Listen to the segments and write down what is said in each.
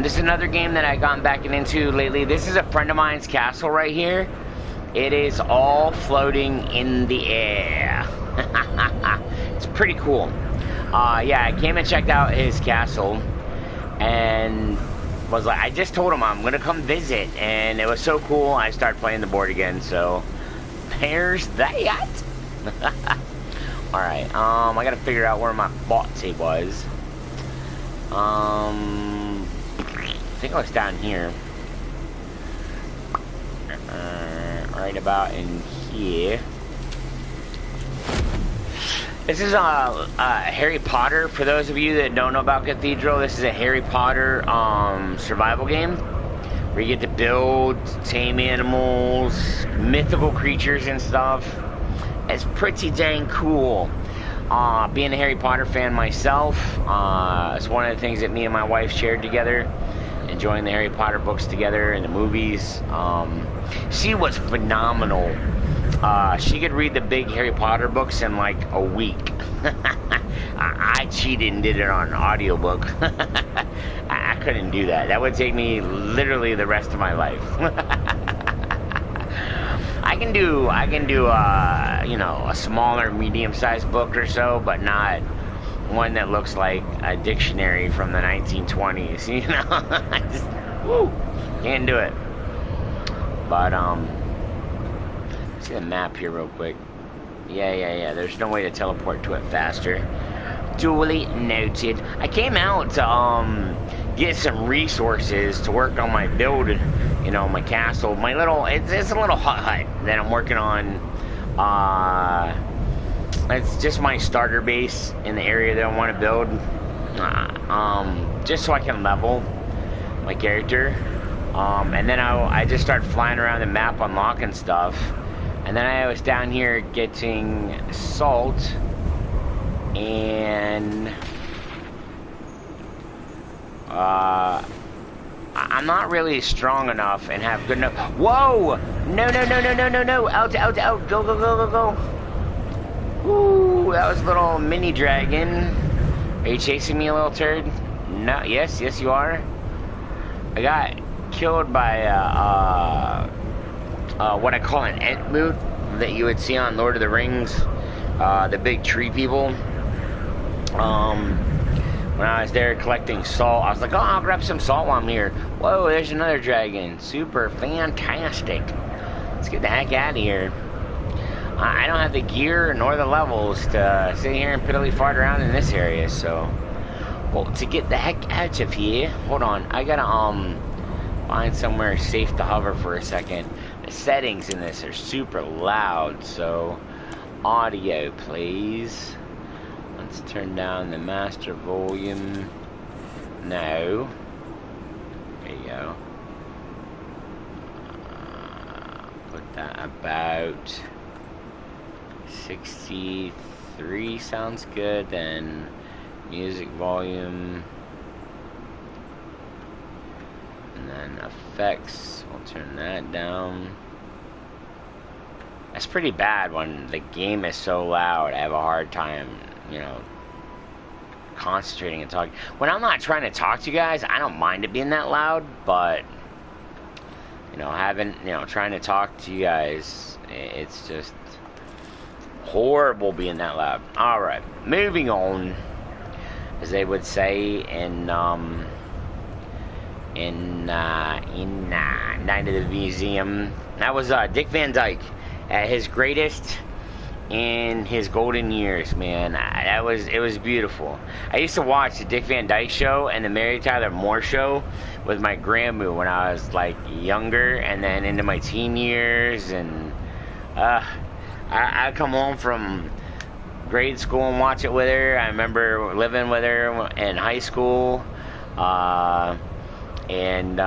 This is another game that I've gotten back into lately. This is a friend of mine's castle right here. It is all floating in the air. It's pretty cool. Yeah, I came and checked out his castle and was like, I just told him I'm gonna come visit, and it was so cool. I started playing the board again, so there's that. Alright, I gotta figure out where my bot tape was. I think I was down here. Right about in here. This is Harry Potter. For those of you that don't know about Cathedral, this is a Harry Potter survival game where you get to build, tame animals, mythical creatures and stuff. It's pretty dang cool. Being a Harry Potter fan myself, it's one of the things that me and my wife shared together. Enjoying the Harry Potter books together and the movies. She was phenomenal. She could read the big Harry Potter books in like a week. I cheated and did it on an audiobook. I couldn't do that. That would take me literally the rest of my life. I can do you know, a smaller, medium-sized book or so, but not one that looks like a dictionary from the 1920s. You know, I just can't do it. But see the map here real quick. Yeah. There's no way to teleport to it faster. Duly noted. I came out to get some resources to work on my build. You know, my castle, my little. It's a little hut that I'm working on. It's just my starter base in the area that I want to build. Just so I can level my character. And then I just started flying around the map unlocking stuff. And then I was down here getting salt. And I'm not really strong enough and have good enough. Whoa! No. Out. Go. Ooh, that was a little mini dragon. Are you chasing me, a little turd? No, yes you are. I got killed by what I call an Entmoot that you would see on Lord of the Rings, the big tree people. When I was there collecting salt, I was like, oh, I'll grab some salt while I'm here. Whoa, there's another dragon. Super fantastic. Let's get the heck out of here. I don't have the gear nor the levels to sit here and piddly fart around in this area, so... Well, to get the heck out of here... Hold on, I gotta, find somewhere safe to hover for a second. The settings in this are super loud, so... Audio, please. Let's turn down the master volume. No. There you go. Put that about 63 sounds good. Then music volume. And then effects. We'll turn that down. That's pretty bad when the game is so loud. I have a hard time, you know, concentrating and talking. When I'm not trying to talk to you guys, I don't mind it being that loud, but, you know, trying to talk to you guys, it's just horrible being that loud. Alright, moving on, as they would say in Night of the Museum. That was Dick Van Dyke at his greatest in his golden years, man. It was beautiful. I used to watch the Dick Van Dyke Show and the Mary Tyler Moore Show with my grandma when I was like younger, and then into my teen years, and I'd come home from grade school and watch it with her. I remember living with her in high school, and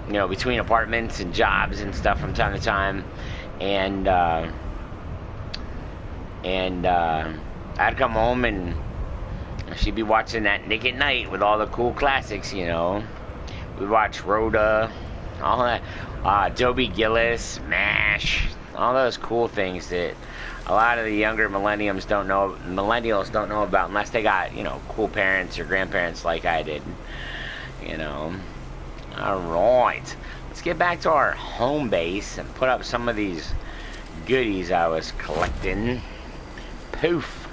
you know, between apartments and jobs and stuff from time to time, and I'd come home and she'd be watching that Nick at Night with all the cool classics, you know. We'd watch Rhoda, all that, Dobie Gillis, MASH, all those cool things that a lot of the younger millennials don't know about unless they got, you know, cool parents or grandparents like I did. You know. Alright. Let's get back to our home base and put up some of these goodies I was collecting. Poof.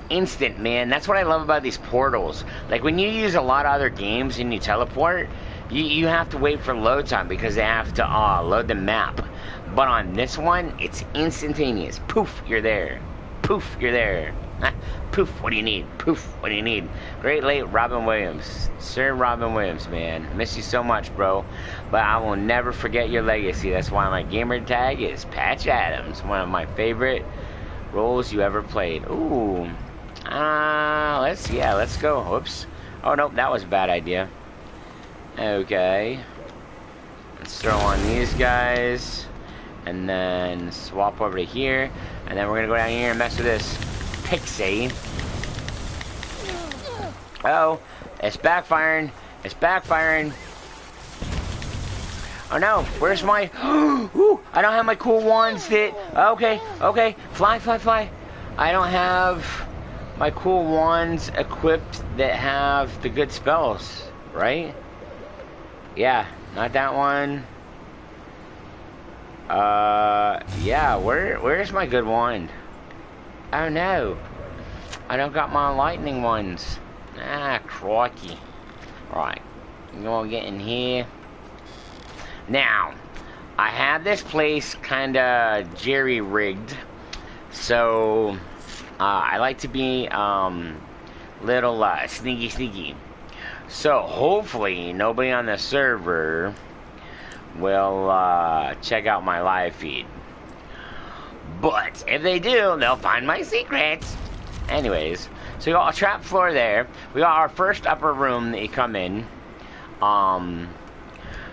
Instant, man. That's what I love about these portals. Like, when you use a lot of other games and you teleport, you have to wait for load time because they have to load the map. But on this one, it's instantaneous. Poof, you're there. Poof, you're there. Poof, what do you need? Poof, what do you need? Great late Robin Williams. Sir Robin Williams, man. Miss you so much, bro. But I will never forget your legacy. That's why my gamer tag is Patch Adams. One of my favorite roles you ever played. Ooh. Let's go. Whoops. Oh, nope, that was a bad idea. Okay. Let's throw on these guys. And then swap over to here. And then we're gonna go down here and mess with this pixie. Oh, it's backfiring. It's backfiring. Oh no, where's my... Ooh, I don't have my cool wands that... Okay, okay, fly, fly, fly. I don't have my cool wands equipped that have the good spells, right? Yeah, not that one. Yeah, where's my good wand? Oh no, I don't got my lightning ones. Ah, crikey. Right, I'm gonna get in here. Now, I have this place kinda jerry-rigged, so I like to be little sneaky. So hopefully nobody on the server will check out my live feed. But if they do, they'll find my secrets. Anyways, so we got a trap floor there. We got our first upper room that you come in.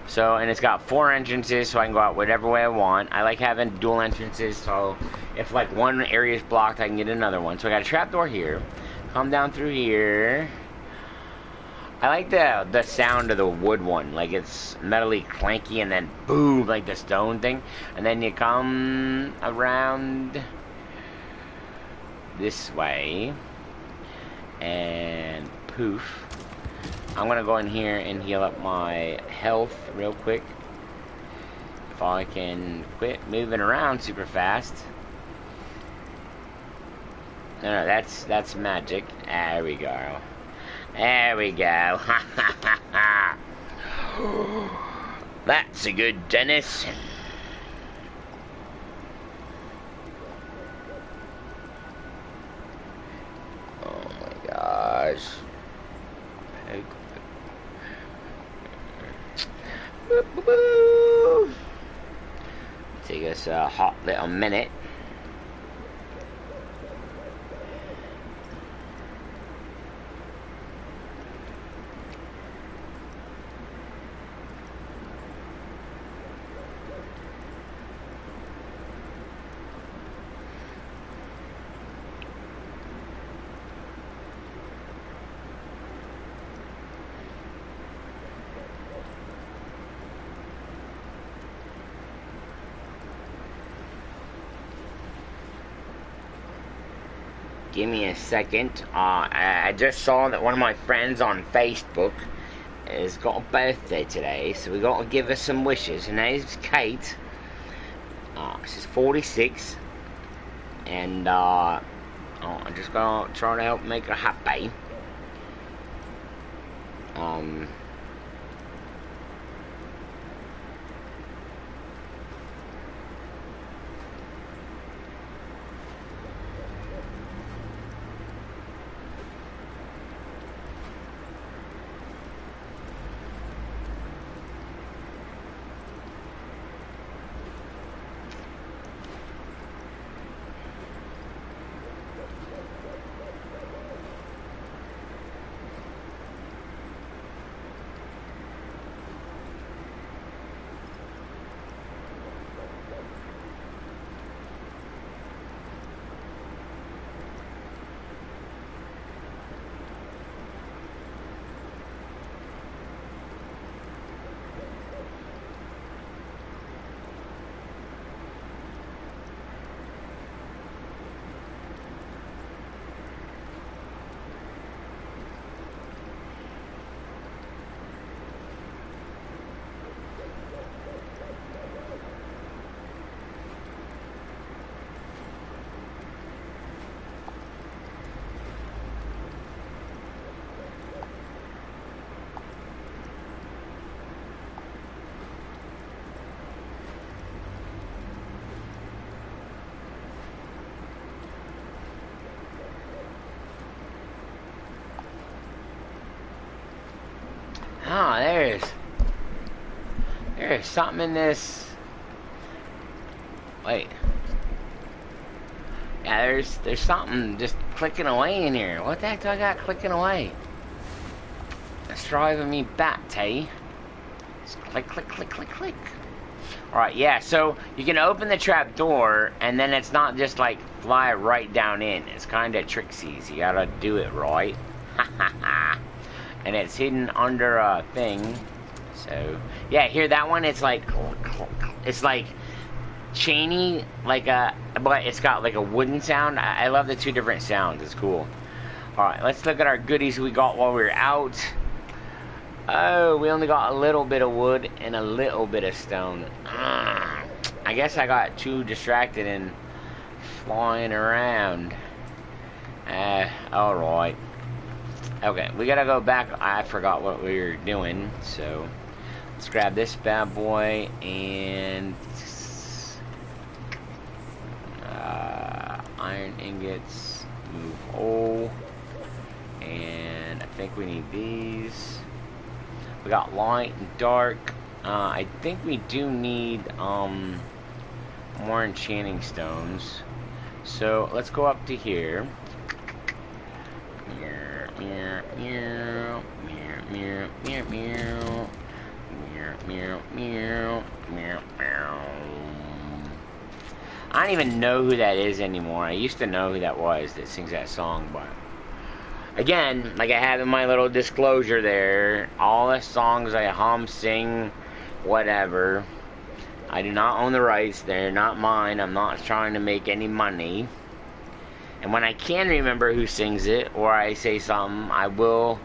So, and it's got 4 entrances, so I can go out whatever way I want. I like having dual entrances, so if like one area is blocked, I can get another one. So I got a trap door here. Come down through here. I like the sound of the wood one, like it's metally clanky and then boom, like the stone thing. And then you come around this way and poof. I'm gonna go in here and heal up my health real quick. If I can quit moving around super fast. No, that's magic. There we go. There we go. That's a good Dennis. Oh my gosh. Take us a hot little minute. Give me a second. I just saw that one of my friends on Facebook has got a birthday today, so we got to give her some wishes. Her name's Kate. She's 46, and I'm just gonna try to help make her happy. Oh, there's something in this. Wait. Yeah, there's something just clicking away in here. What the heck do I got clicking away? It's driving me batty. Just click, click, click, click, click. Alright, yeah, so you can open the trap door, and then it's not just like fly right down in. It's kind of tricksy, so you gotta do it right. And it's hidden under a thing. So, yeah, here, that one, it's like chainy, but it's got like a wooden sound. I love the two different sounds. It's cool. Alright, let's look at our goodies we got while we were out. Oh, we only got a little bit of wood and a little bit of stone. I guess I got too distracted and flying around. Alright. Okay, we gotta go back. I forgot what we were doing, so let's grab this bad boy and iron ingots, move all, and I think we need these. We got light and dark. I think we do need more enchanting stones. So let's go up to here. I don't even know who that is anymore. I used to know who that was that sings that song, but again, like I have in my little disclosure there, all the songs I hum, sing, whatever, I do not own the rights. They're not mine. I'm not trying to make any money. And when I can remember who sings it, or I say something, I will,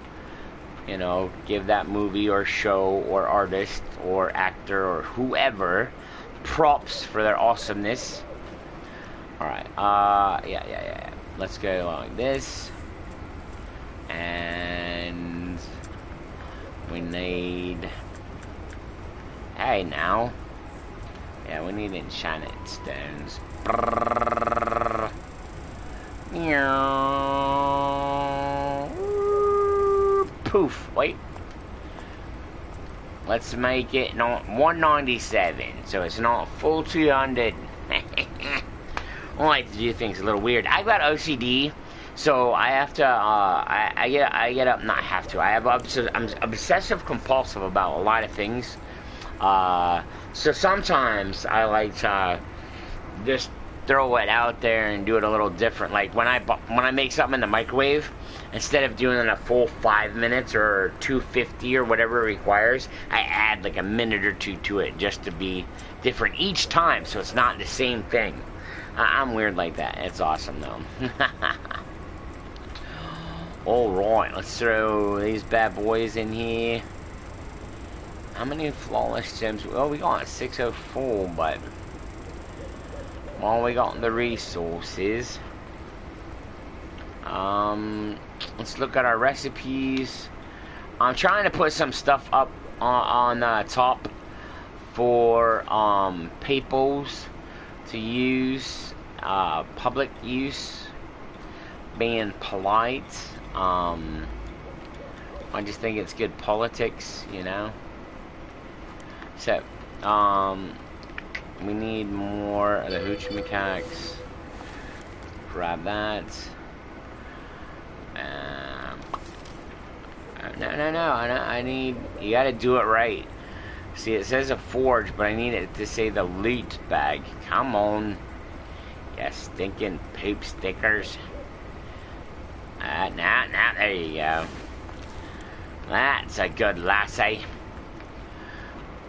you know, give that movie or show or artist or actor or whoever props for their awesomeness. Alright, yeah. Let's go like this. And we need, hey now, yeah, we need enchanted stones. Poof, wait. Let's make it not 197, so it's not full 200. I like to do things a little weird. I've got OCD. So I have to, I get up, not have to, I'm obsessive compulsive about a lot of things. So sometimes I like to just throw it out there and do it a little different. Like when I make something in the microwave, instead of doing it a full 5 minutes or 250 or whatever it requires, I add like a minute or two to it just to be different each time, so it's not the same thing. I'm weird like that. It's awesome though. Alright, let's throw these bad boys in here. How many flawless gems? Well, we got 604, but well, we got the resources. Let's look at our recipes. I'm trying to put some stuff up on top for peoples to use, public use, being polite. I just think it's good politics, you know. So, we need more of the hoochie macaques. Grab that. No, I need, you gotta do it right. See, it says a forge, but I need it to say the loot bag. Come on. You stinking poop stickers. Now, there you go. That's a good lassie.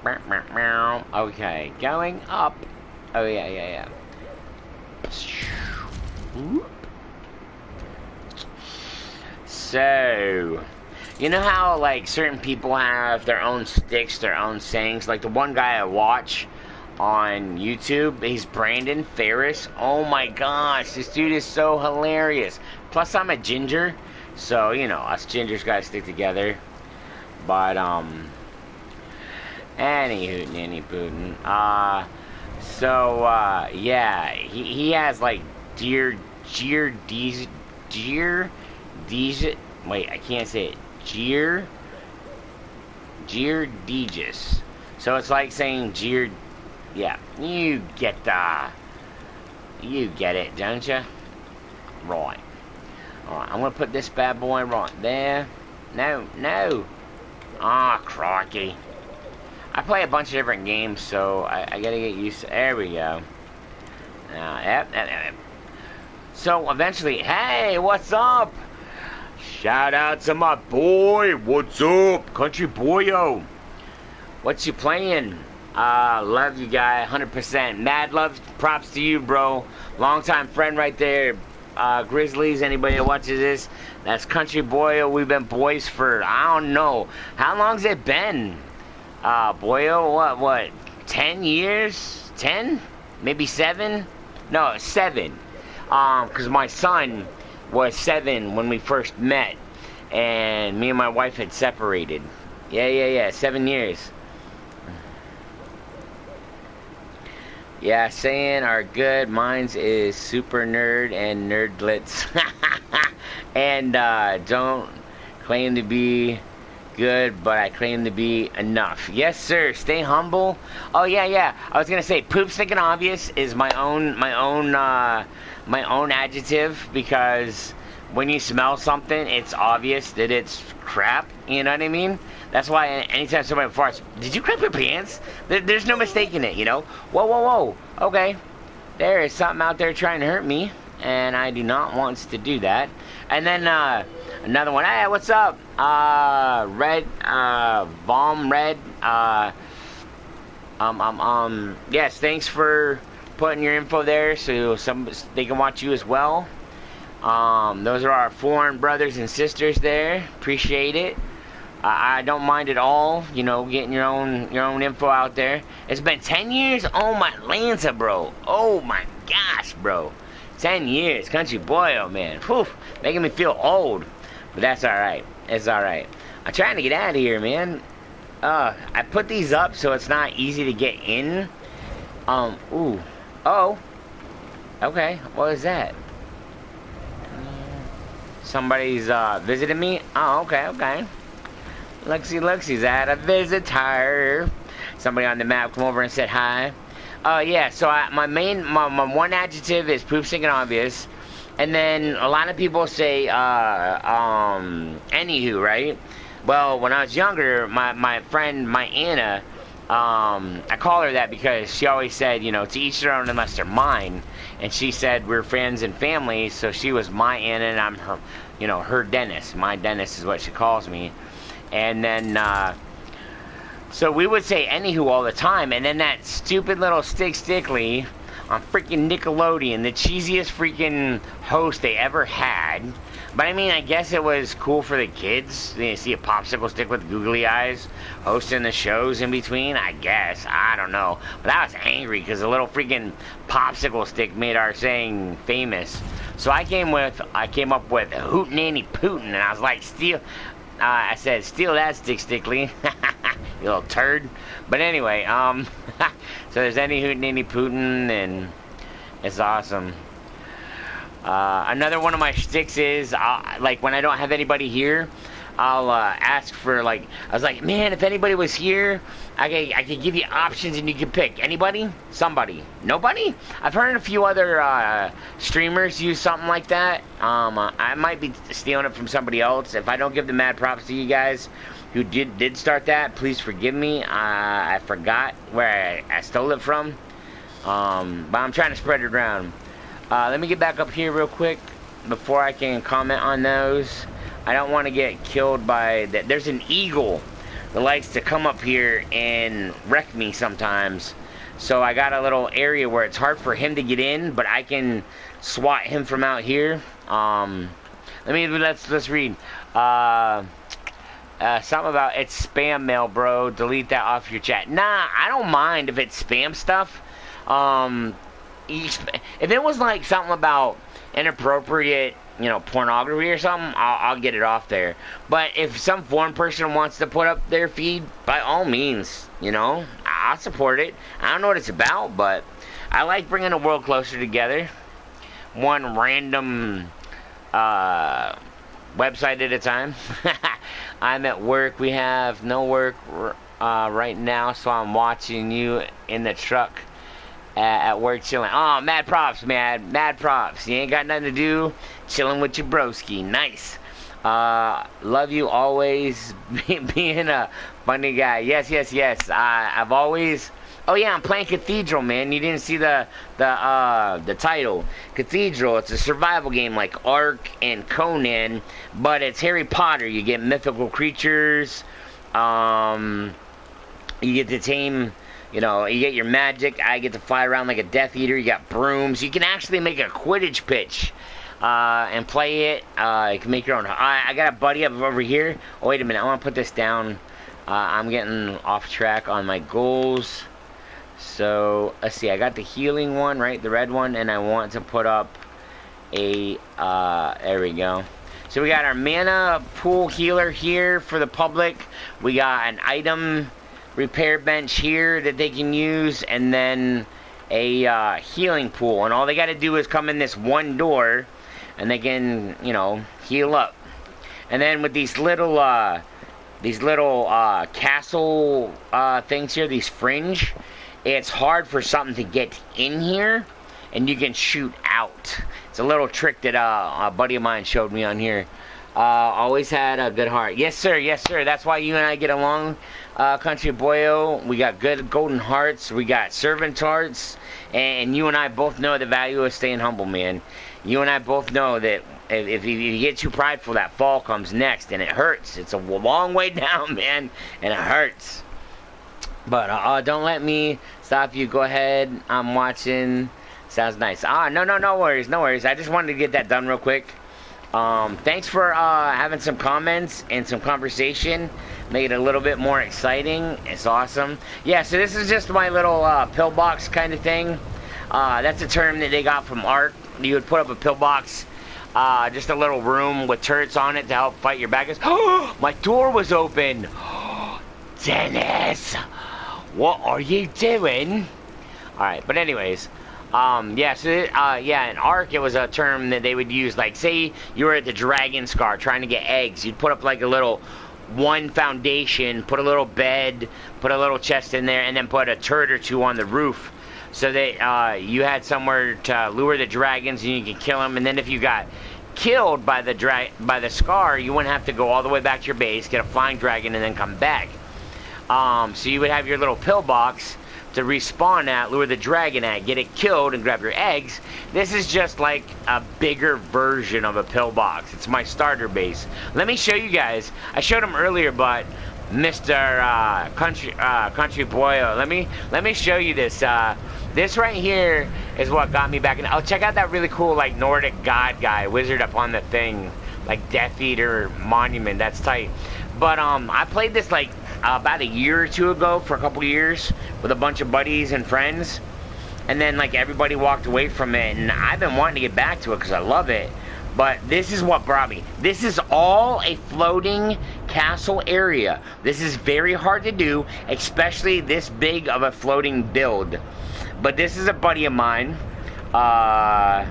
Okay, going up. Oh, yeah. So, you know how, like, certain people have their own sticks, their own sayings? Like, the one guy I watch on YouTube, he's Brandon Ferris. Oh my gosh, this dude is so hilarious. Plus, I'm a ginger, so, you know, us gingers gotta stick together. But, any hootin', any pootin'. Yeah, he has, like, deer, wait, I can't say it. Geordigis. So it's like saying yeah, you get it, don't you? Right. Alright, I'm gonna put this bad boy right there. No. Ah, crikey. I play a bunch of different games, so I gotta get used to... There we go. Yep. So, eventually... Hey, what's up? Shout out to my boy. What's up? Country boyo. What you playing? Love you, guy. 100%. Mad love. Props to you, bro. Longtime friend right there. Grizzlies, anybody that watches this, that's Country Boyo. We've been boys for, I don't know, how long's it been? Boyo, what, 10 years? 10? Maybe 7? No, 7. Because my son was 7 when we first met, and me and my wife had separated. Yeah, 7 years. Yeah, saying are good. Mine's is super nerd and nerdlets. And don't claim to be good, but I claim to be enough. Yes, sir. Stay humble. Oh yeah. I was gonna say, poop stinking obvious is my own adjective, because when you smell something, it's obvious that it's crap. You know what I mean? That's why anytime somebody farts, did you crap your pants? There's no mistaking it, you know? Whoa. Okay. There is something out there trying to hurt me, and I do not want to do that. And then, another one. Hey, what's up? Red, Bomb Red. Yes, thanks for putting your info there so they can watch you as well. Those are our foreign brothers and sisters there. Appreciate it. I don't mind at all, you know, getting your own info out there. It's been 10 years? Oh my Lanza, bro. Oh my gosh, bro. 10 years. Country boy, oh man. Whew, making me feel old. But that's alright. It's alright. I'm trying to get out of here, man. I put these up so it's not easy to get in. Ooh. Oh. Okay, what is that? Somebody's, visiting me? Oh, okay. Looksy's at a visitor. Somebody on the map come over and said hi. Yeah, so my one adjective is poop stinking obvious. And then a lot of people say, anywho, right? Well, when I was younger, my friend, my Anna, I call her that because she always said, you know, to each their own unless they're mine. And she said we're friends and family, so she was my Anna and I'm her, you know, her Dennis. My Dennis is what she calls me. And then, so we would say anywho all the time, and then that stupid little Stickly on freaking Nickelodeon, the cheesiest freaking host they ever had. But I mean, I guess it was cool for the kids. You see a popsicle stick with googly eyes hosting the shows in between, I guess. I don't know. But I was angry because the little freaking popsicle stick made our saying famous. So I came up with Hootenanny Pootin', and I was like, I said, steal that Stickly, you little turd. But anyway, so there's any Hootenanny Pootin', and it's awesome. Another one of my shticks is, like, when I don't have anybody here, I'll ask for, like, I was like, man, if anybody was here, I could give you options and you could pick. Anybody? Somebody. Nobody? I've heard a few other streamers use something like that. I might be stealing it from somebody else. If I don't give the mad props to you guys who did start that, please forgive me. I forgot where I stole it from. But I'm trying to spread it around. Let me get back up here real quick before I can comment on those. I don't want to get killed by that. There's an eagle that likes to come up here and wreck me sometimes. So I got a little area where it's hard for him to get in, but I can swat him from out here. Let's read. Something about it's spam mail, bro. Delete that off your chat. Nah, I don't mind if it's spam stuff. If it was like something about inappropriate, you know, pornography or something, I'll get it off there. But if some foreign person wants to put up their feed, by all means, you know, I'll support it. I don't know what it's about, but I like bringing the world closer together. One random website at a time. I'm at work. We have no work right now, so I'm watching you in the truck at work chilling. Oh, mad props, man. Mad props. You ain't got nothing to do. Chilling with your broski. Nice. Love you always. Being a funny guy. Yes, yes, yes. I've always... Oh yeah, I'm playing Cathedral, man. You didn't see the title. Cathedral, it's a survival game like Ark and Conan, but it's Harry Potter. You get mythical creatures. You get to tame, you know, you get your magic. I get to fly around like a Death Eater. You got brooms. You can actually make a Quidditch pitch and play it. You can make your own. I got a buddy up over here. Oh, wait a minute. I want to put this down. I'm getting off track on my goals. So, let's see, I got the healing one, right, the red one, and I want to put up a, there we go. So we got our mana pool healer here for the public. We got an item repair bench here that they can use, and then a healing pool. And all they got to do is come in this one door, and they can, you know, heal up. And then with these little castle things here, these fringe, it's hard for something to get in here, and you can shoot out. It's a little trick that a buddy of mine showed me on here. Always had a good heart. Yes, sir. Yes, sir. That's why you and I get along, Country Boyo. We got good golden hearts. We got servant hearts. And you and I both know the value of staying humble, man. You and I both know that if you get too prideful, that fall comes next, and it hurts. It's a long way down, man, and it hurts. But don't let me stop you. Go ahead. I'm watching. Sounds nice. No worries. No worries. I just wanted to get that done real quick. Thanks for having some comments and some conversation. Make it a little bit more exciting. It's awesome. Yeah, so this is just my little pillbox kind of thing. That's a term that they got from Ark. You would put up a pillbox. Just a little room with turrets on it to help fight your bad guys. Oh, my door was open. Dennis! What are you doing? Alright, but anyways, yeah, so, yeah, in Ark, it was a term that they would use, like, say you were at the Dragon Scar trying to get eggs, you'd put up, like, a little one foundation, put a little bed, put a little chest in there, and then put a turret or two on the roof, so that, you had somewhere to lure the dragons, and you could kill them, and then if you got killed by the Scar, you wouldn't have to go all the way back to your base, get a flying dragon, and then come back. So you would have your little pillbox to respawn at, lure the dragon at, get it killed, and grab your eggs. This is just like a bigger version of a pillbox. It's my starter base. Let me show you guys. I showed him earlier, but Mr. Country Boy, let me show you this. This right here is what got me back in. Oh, check out that really cool, like, Nordic god guy, wizard up on the thing, like Death Eater monument. That's tight. But I played this like about a year or two ago for a couple years with a bunch of buddies and friends, and then like everybody walked away from it, and I've been wanting to get back to it because I love it. But this is what brought me. This is all a floating castle area. This is very hard to do, especially this big of a floating build. But this is a buddy of mine. Yeah,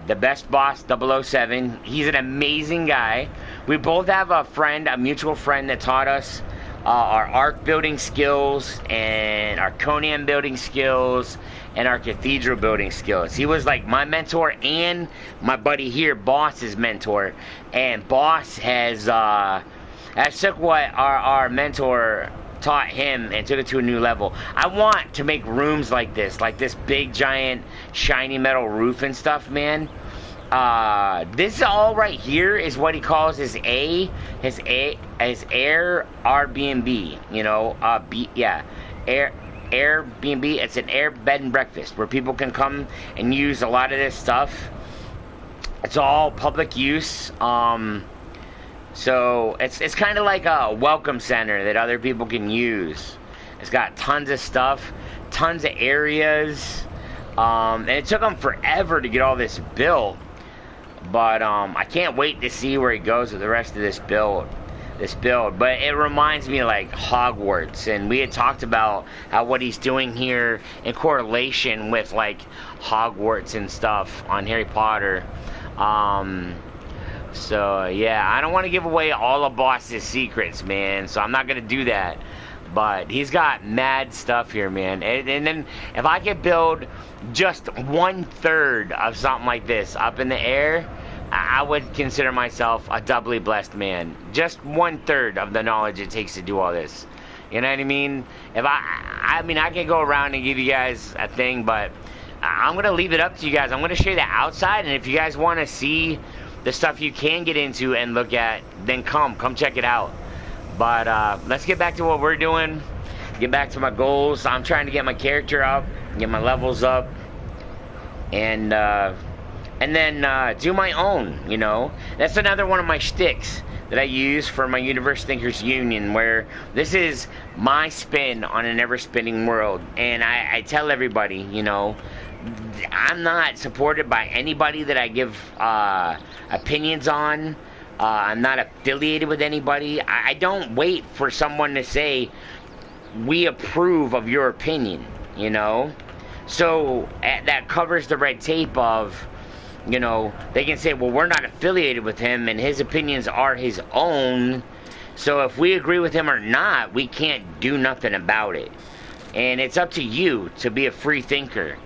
the best boss, 007. He's an amazing guy. We both have a friend, a mutual friend that taught us our Ark building skills and our Conan building skills and our Cathedral building skills. He was like my mentor and my buddy here, Boss's mentor. And Boss has took what our mentor taught him and took it to a new level. I want to make rooms like this big giant shiny metal roof and stuff, man. This all right here is what he calls his air Airbnb, you know, Airbnb. It's an air bed and breakfast where people can come and use a lot of this stuff. It's all public use. So it's kind of like a welcome center that other people can use. It's got tons of stuff, tons of areas, and it took them forever to get all this built. But I can't wait to see where he goes with the rest of this build. But it reminds me of like Hogwarts, and we had talked about how what he's doing here in correlation with like Hogwarts and stuff on Harry Potter. So, yeah, I don't want to give away all of boss's secrets, man. So I'm not going to do that. But he's got mad stuff here, man. And then if I could build just 1/3 of something like this up in the air, I would consider myself a doubly blessed man. Just 1/3 of the knowledge it takes to do all this. You know what I mean? If I mean, I can go around and give you guys a thing, but I'm going to leave it up to you guys. I'm going to show you the outside, and if you guys want to see the stuff you can get into and look at, then come check it out. But let's get back to what we're doing. Get back to my goals. I'm trying to get my character up, get my levels up, and then do my own, you know. That's another one of my shticks that I use for my Universe Thinkers Union, where this is my spin on an ever-spinning world. And I tell everybody, you know, I'm not supported by anybody that I give opinions on. I'm not affiliated with anybody. I don't wait for someone to say, we approve of your opinion, you know? So that covers the red tape of, you know, they can say, well, we're not affiliated with him and his opinions are his own. So if we agree with him or not, we can't do nothing about it. And it's up to you to be a free thinker.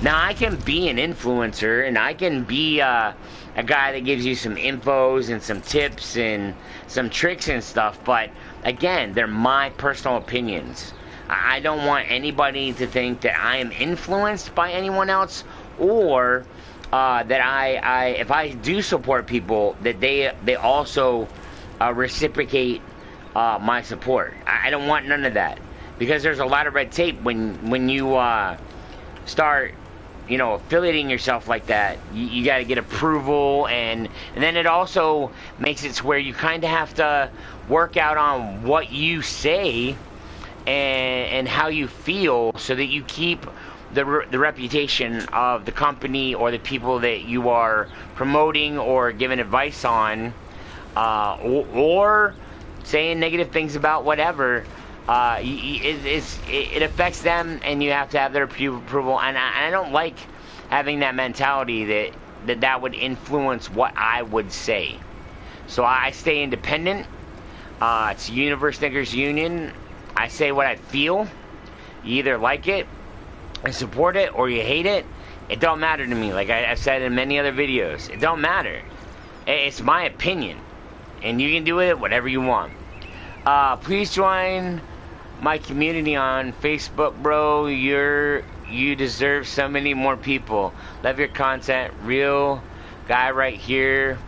Now, I can be an influencer, and I can be a guy that gives you some infos and some tips and some tricks and stuff, but again, they're my personal opinions. I don't want anybody to think that I am influenced by anyone else, or that I if I do support people, that they also reciprocate my support. I don't want none of that, because there's a lot of red tape when you start, you know, affiliating yourself like that. You got to get approval, and then it also makes it to where you kind of have to work out on what you say and how you feel, so that you keep the reputation of the company or the people that you are promoting or giving advice on, or saying negative things about whatever. It affects them, and you have to have their approval. And I don't like having that mentality that would influence what I would say. So I stay independent. It's Universe Thinkers Union. I say what I feel. You either like it and support it, or you hate it. It don't matter to me. Like I've said in many other videos, it don't matter. It's my opinion, and you can do with it whatever you want. Please join my community on Facebook, bro. You deserve so many more people. Love your content. Real guy right here.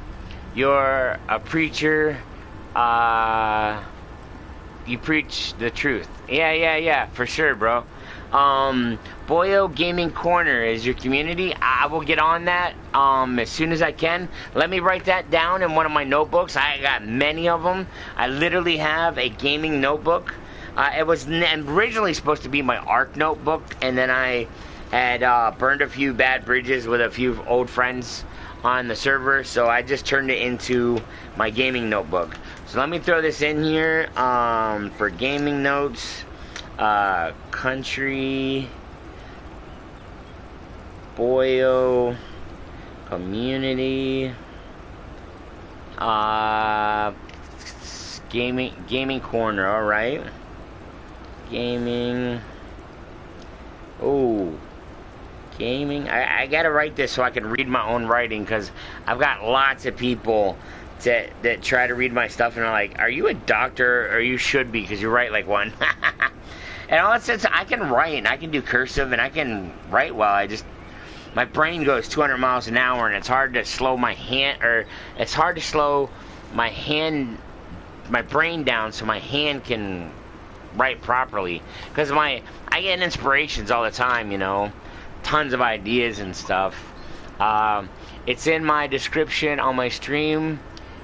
You're a preacher. You preach the truth. Yeah, for sure, bro. Boyo Gaming Corner is your community. I will get on that as soon as I can. Let me write that down in one of my notebooks. I got many of them. I literally have a gaming notebook. It was originally supposed to be my ARC notebook, and then I had burned a few bad bridges with a few old friends on the server, so I just turned it into my gaming notebook. So let me throw this in here for gaming notes. Country, Boyo, community, gaming corner. All right, gaming. Oh, gaming. I gotta write this so I can read my own writing, because I've got lots of people that try to read my stuff and are like, "Are you a doctor?" Or "You should be, because you write like one." And all it says, I can write, and I can do cursive, and I can write well. My brain goes 200 miles an hour, and it's hard to slow my hand, or it's hard to slow my brain down so my hand can write properly. Because I get inspirations all the time, you know, tons of ideas and stuff. It's in my description on my stream.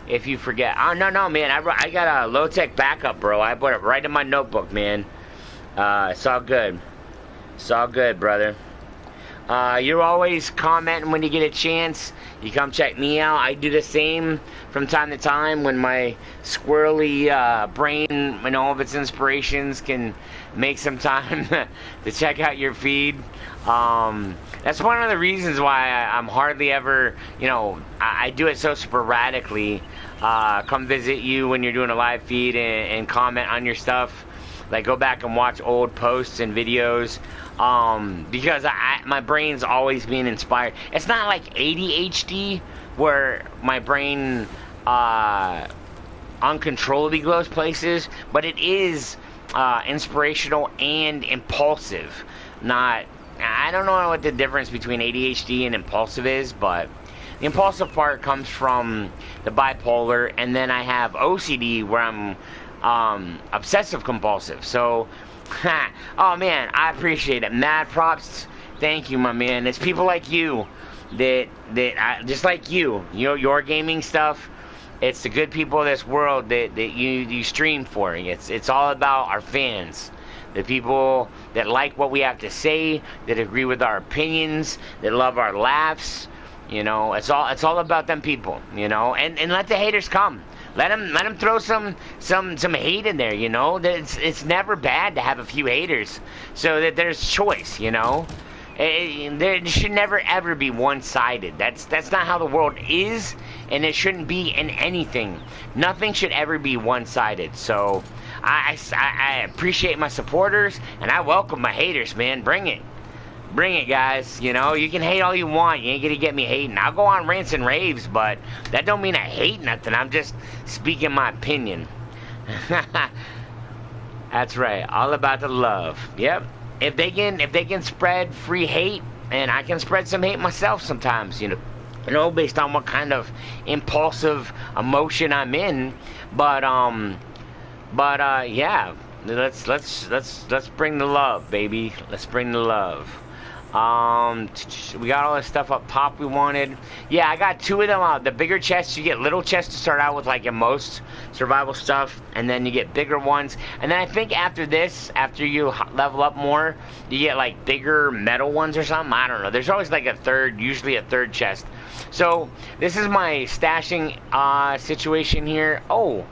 If you forget, oh no, man, I got a low-tech backup, bro. I put it right in my notebook, man. It's all good. It's all good, brother. You're always commenting when you get a chance. You come check me out. I do the same from time to time when my squirrely brain and all of its inspirations can make some time to check out your feed. That's one of the reasons why I'm hardly ever, you know, I do it so sporadically. Come visit you when you're doing a live feed and comment on your stuff. Like, go back and watch old posts and videos. Because my brain's always being inspired. It's not like ADHD where my brain uncontrollably goes places, but it is inspirational and impulsive. I don't know what the difference between ADHD and impulsive is, but the impulsive part comes from the bipolar, and then I have OCD where I'm obsessive compulsive. So oh man, I appreciate it. Mad props. Thank you, my man. It's people like you that just like you know, your gaming stuff. It's the good people of this world that you stream for. It's all about our fans, the people that like what we have to say, that agree with our opinions, that love our laughs. You know, it's all about them people. You know, and let the haters come. Let them throw some hate in there, you know. It's never bad to have a few haters, so that there's choice, you know. There should never ever be one-sided. That's not how the world is, and it shouldn't be in anything. Nothing should ever be one-sided. So I appreciate my supporters, and I welcome my haters, man. Bring it. Bring it, guys. You know, you can hate all you want. You ain't gonna get me hating. I'll go on rants and raves, but that don't mean I hate nothing. I'm just speaking my opinion. That's right. All about the love. Yep. If they can spread free hate, and I can spread some hate myself sometimes, you know, based on what kind of impulsive emotion I'm in. But yeah. Let's bring the love, baby. Let's bring the love. We got all this stuff up top we wanted. Yeah, I got two of them. The bigger chests, you get little chests to start out with, like in most survival stuff, and then you get bigger ones. And then I think after this, after you level up more, you get like bigger metal ones or something. I don't know. There's always like usually a third chest. So this is my stashing situation here. Oh,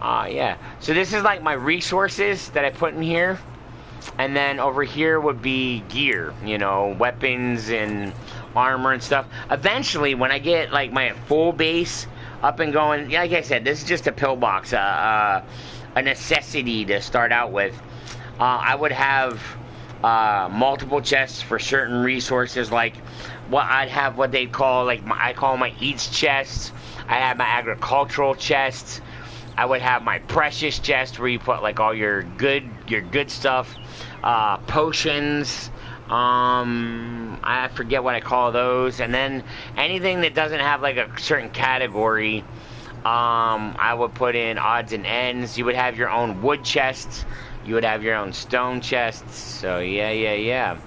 yeah. So this is like my resources that I put in here. And then over here would be gear, you know, weapons and armor and stuff. Eventually, when I get like my full base up and going, like I said, this is just a pillbox, a necessity to start out with. I would have multiple chests for certain resources, like I'd have what they call, like I call my eats chests. I have my agricultural chests. I would have my precious chest where you put like all your good stuff, potions. I forget what I call those, and then anything that doesn't have like a certain category, I would put in odds and ends. You would have your own wood chests. You would have your own stone chests. So yeah.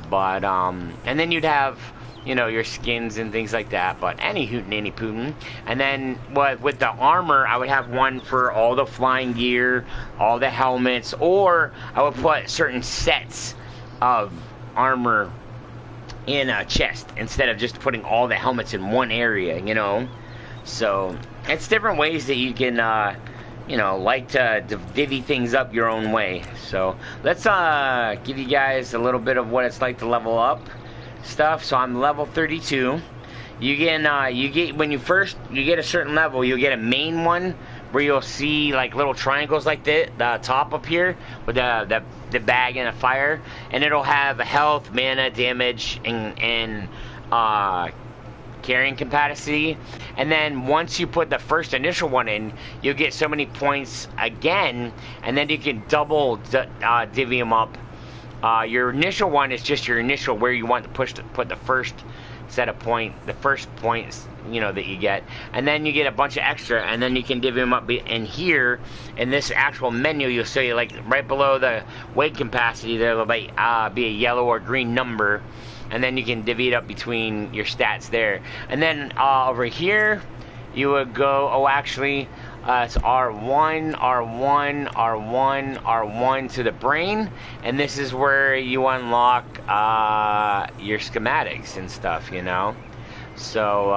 But and then you'd have, you know, your skins and things like that. But any hootin' any pootin'. And then with the armor, I would have one for all the flying gear, all the helmets, or I would put certain sets of armor in a chest instead of just putting all the helmets in one area, you know. So it's different ways that you can you know, like to divvy things up your own way. So let's give you guys a little bit of what it's like to level up stuff. So I'm level 32. You get when you get a certain level, you'll get a main one where you'll see like little triangles like the top up here with the bag and a fire, and it'll have health, mana, damage, and carrying capacity. And then once you put the first initial one in, you'll get so many points again, and then you can double divvy them up. Your initial one is just your initial where you want to put the first set of the first points, you know, that you get, and then you get a bunch of extra, and then you can divvy them up. And here in this actual menu, you'll see like right below the weight capacity, there will be a yellow or green number, and then you can divvy it up between your stats there. And then over here, you would go. Oh, actually, It's R1, R1, R1, R1 to the brain, and this is where you unlock your schematics and stuff, you know. So,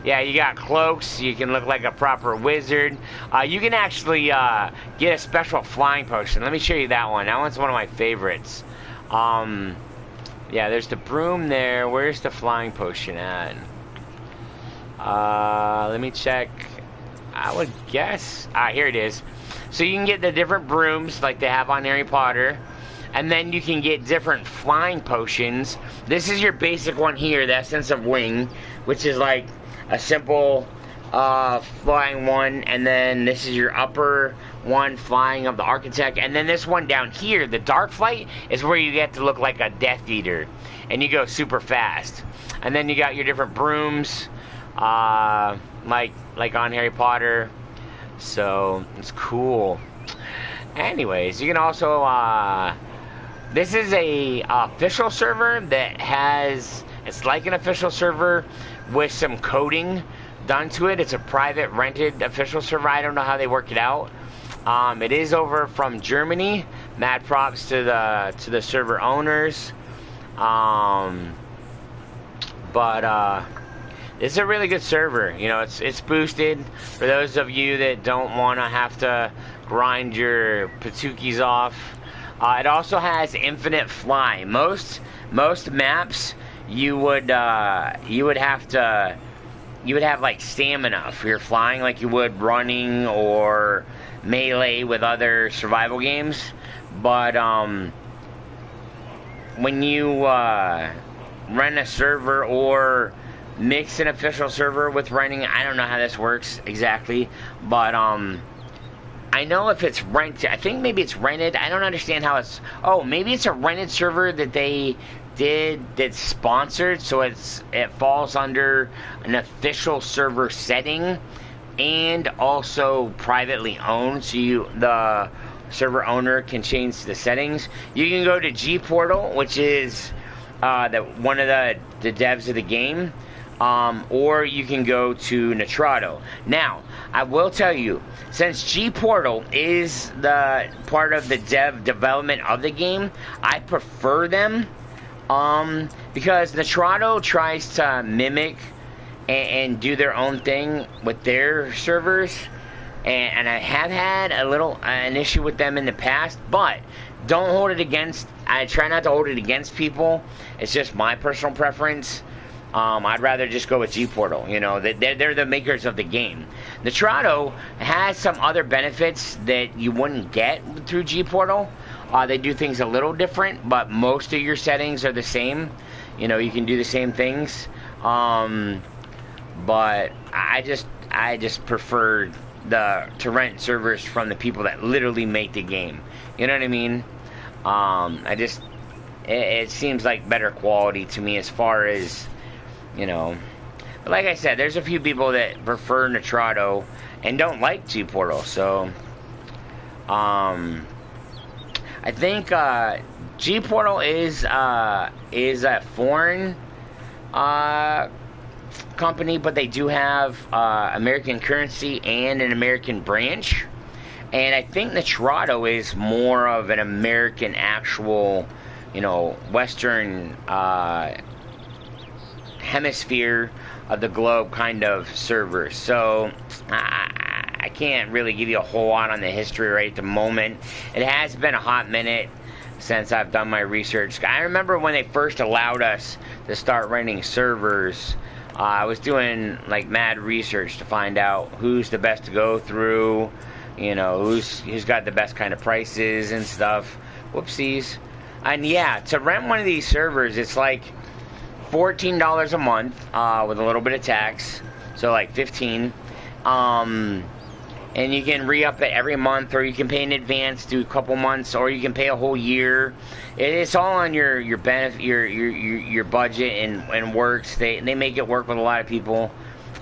yeah, you got cloaks. You can look like a proper wizard. You can actually get a special flying potion. Let me show you that one. That one's one of my favorites. Yeah, there's the broom there. Where's the flying potion at? Let me check. I would guess. Here it is. So you can get the different brooms like they have on Harry Potter. And then you can get different flying potions. This is your basic one here, the Essence of Wing, which is like a simple flying one. And then this is your upper one, flying of the Architect. And then this one down here, the Dark Flight, is where you get to look like a Death Eater. And you go super fast. And then you got your different brooms, like on Harry Potter. So, it's cool. Anyways, you can also... this is a official server that has, it's like an official server with some coding done to it. It's a private rented official server. I don't know how they work it out. It is over from Germany. Mad props to the server owners. It's a really good server. You know, it's boosted for those of you that don't want to have to grind your patookies off. It also has infinite fly. Most maps you would have like stamina for your flying, like you would running or melee with other survival games. But when you rent a server or mix an official server with renting, I don't know how this works exactly, but I know if it's rented, I think maybe it's rented. I don't understand how it's... Oh, maybe it's a rented server that they did that's sponsored, so it falls under an official server setting and also privately owned, so the server owner can change the settings. You can go to G Portal, which is one of the devs of the game, or you can go to Nitrado. Now, I will tell you, since G Portal is the part of the development of the game, I prefer them, because Nitrado tries to mimic and do their own thing with their servers, and I have had an issue with them in the past, but don't hold it against, I try not to hold it against people. It's just my personal preference. I'd rather just go with G Portal. You know, they're the makers of the game. Nitrado has some other benefits that you wouldn't get through G Portal. They do things a little different, but most of your settings are the same. You know, you can do the same things. But I just prefer to rent servers from the people that literally make the game. You know what I mean? It seems like better quality to me as far as, you know. But like I said, there's a few people that prefer Nitrado and don't like G Portal. So, I think G Portal is a foreign company, but they do have American currency and an American branch. And I think Nitrado is more of an American actual, you know, Western hemisphere of the globe kind of server. So I can't really give you a whole lot on the history right at the moment. It has been a hot minute since I've done my research. I remember when they first allowed us to start renting servers, I was doing like mad research to find out who's the best to go through, you know, who's got the best kind of prices and stuff. Whoopsies. And yeah, to rent one of these servers, it's like $14 a month with a little bit of tax, so like $15. And you can re-up it every month, or you can pay in advance, do a couple months, or you can pay a whole year. It's all on your benefit, your budget, and works. They make it work with a lot of people.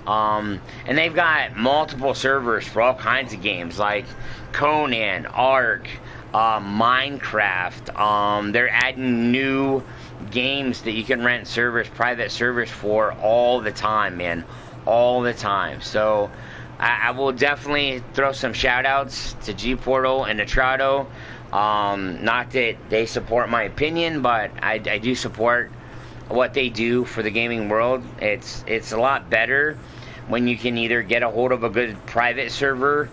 And they've got multiple servers for all kinds of games like Conan, Ark, Minecraft. They're adding new games that you can rent servers, private servers for all the time, man, all the time. So I will definitely throw some shout outs to G Portal and to Trado. Not that they support my opinion, but I do support what they do for the gaming world. It's a lot better when you can either get a hold of a good private server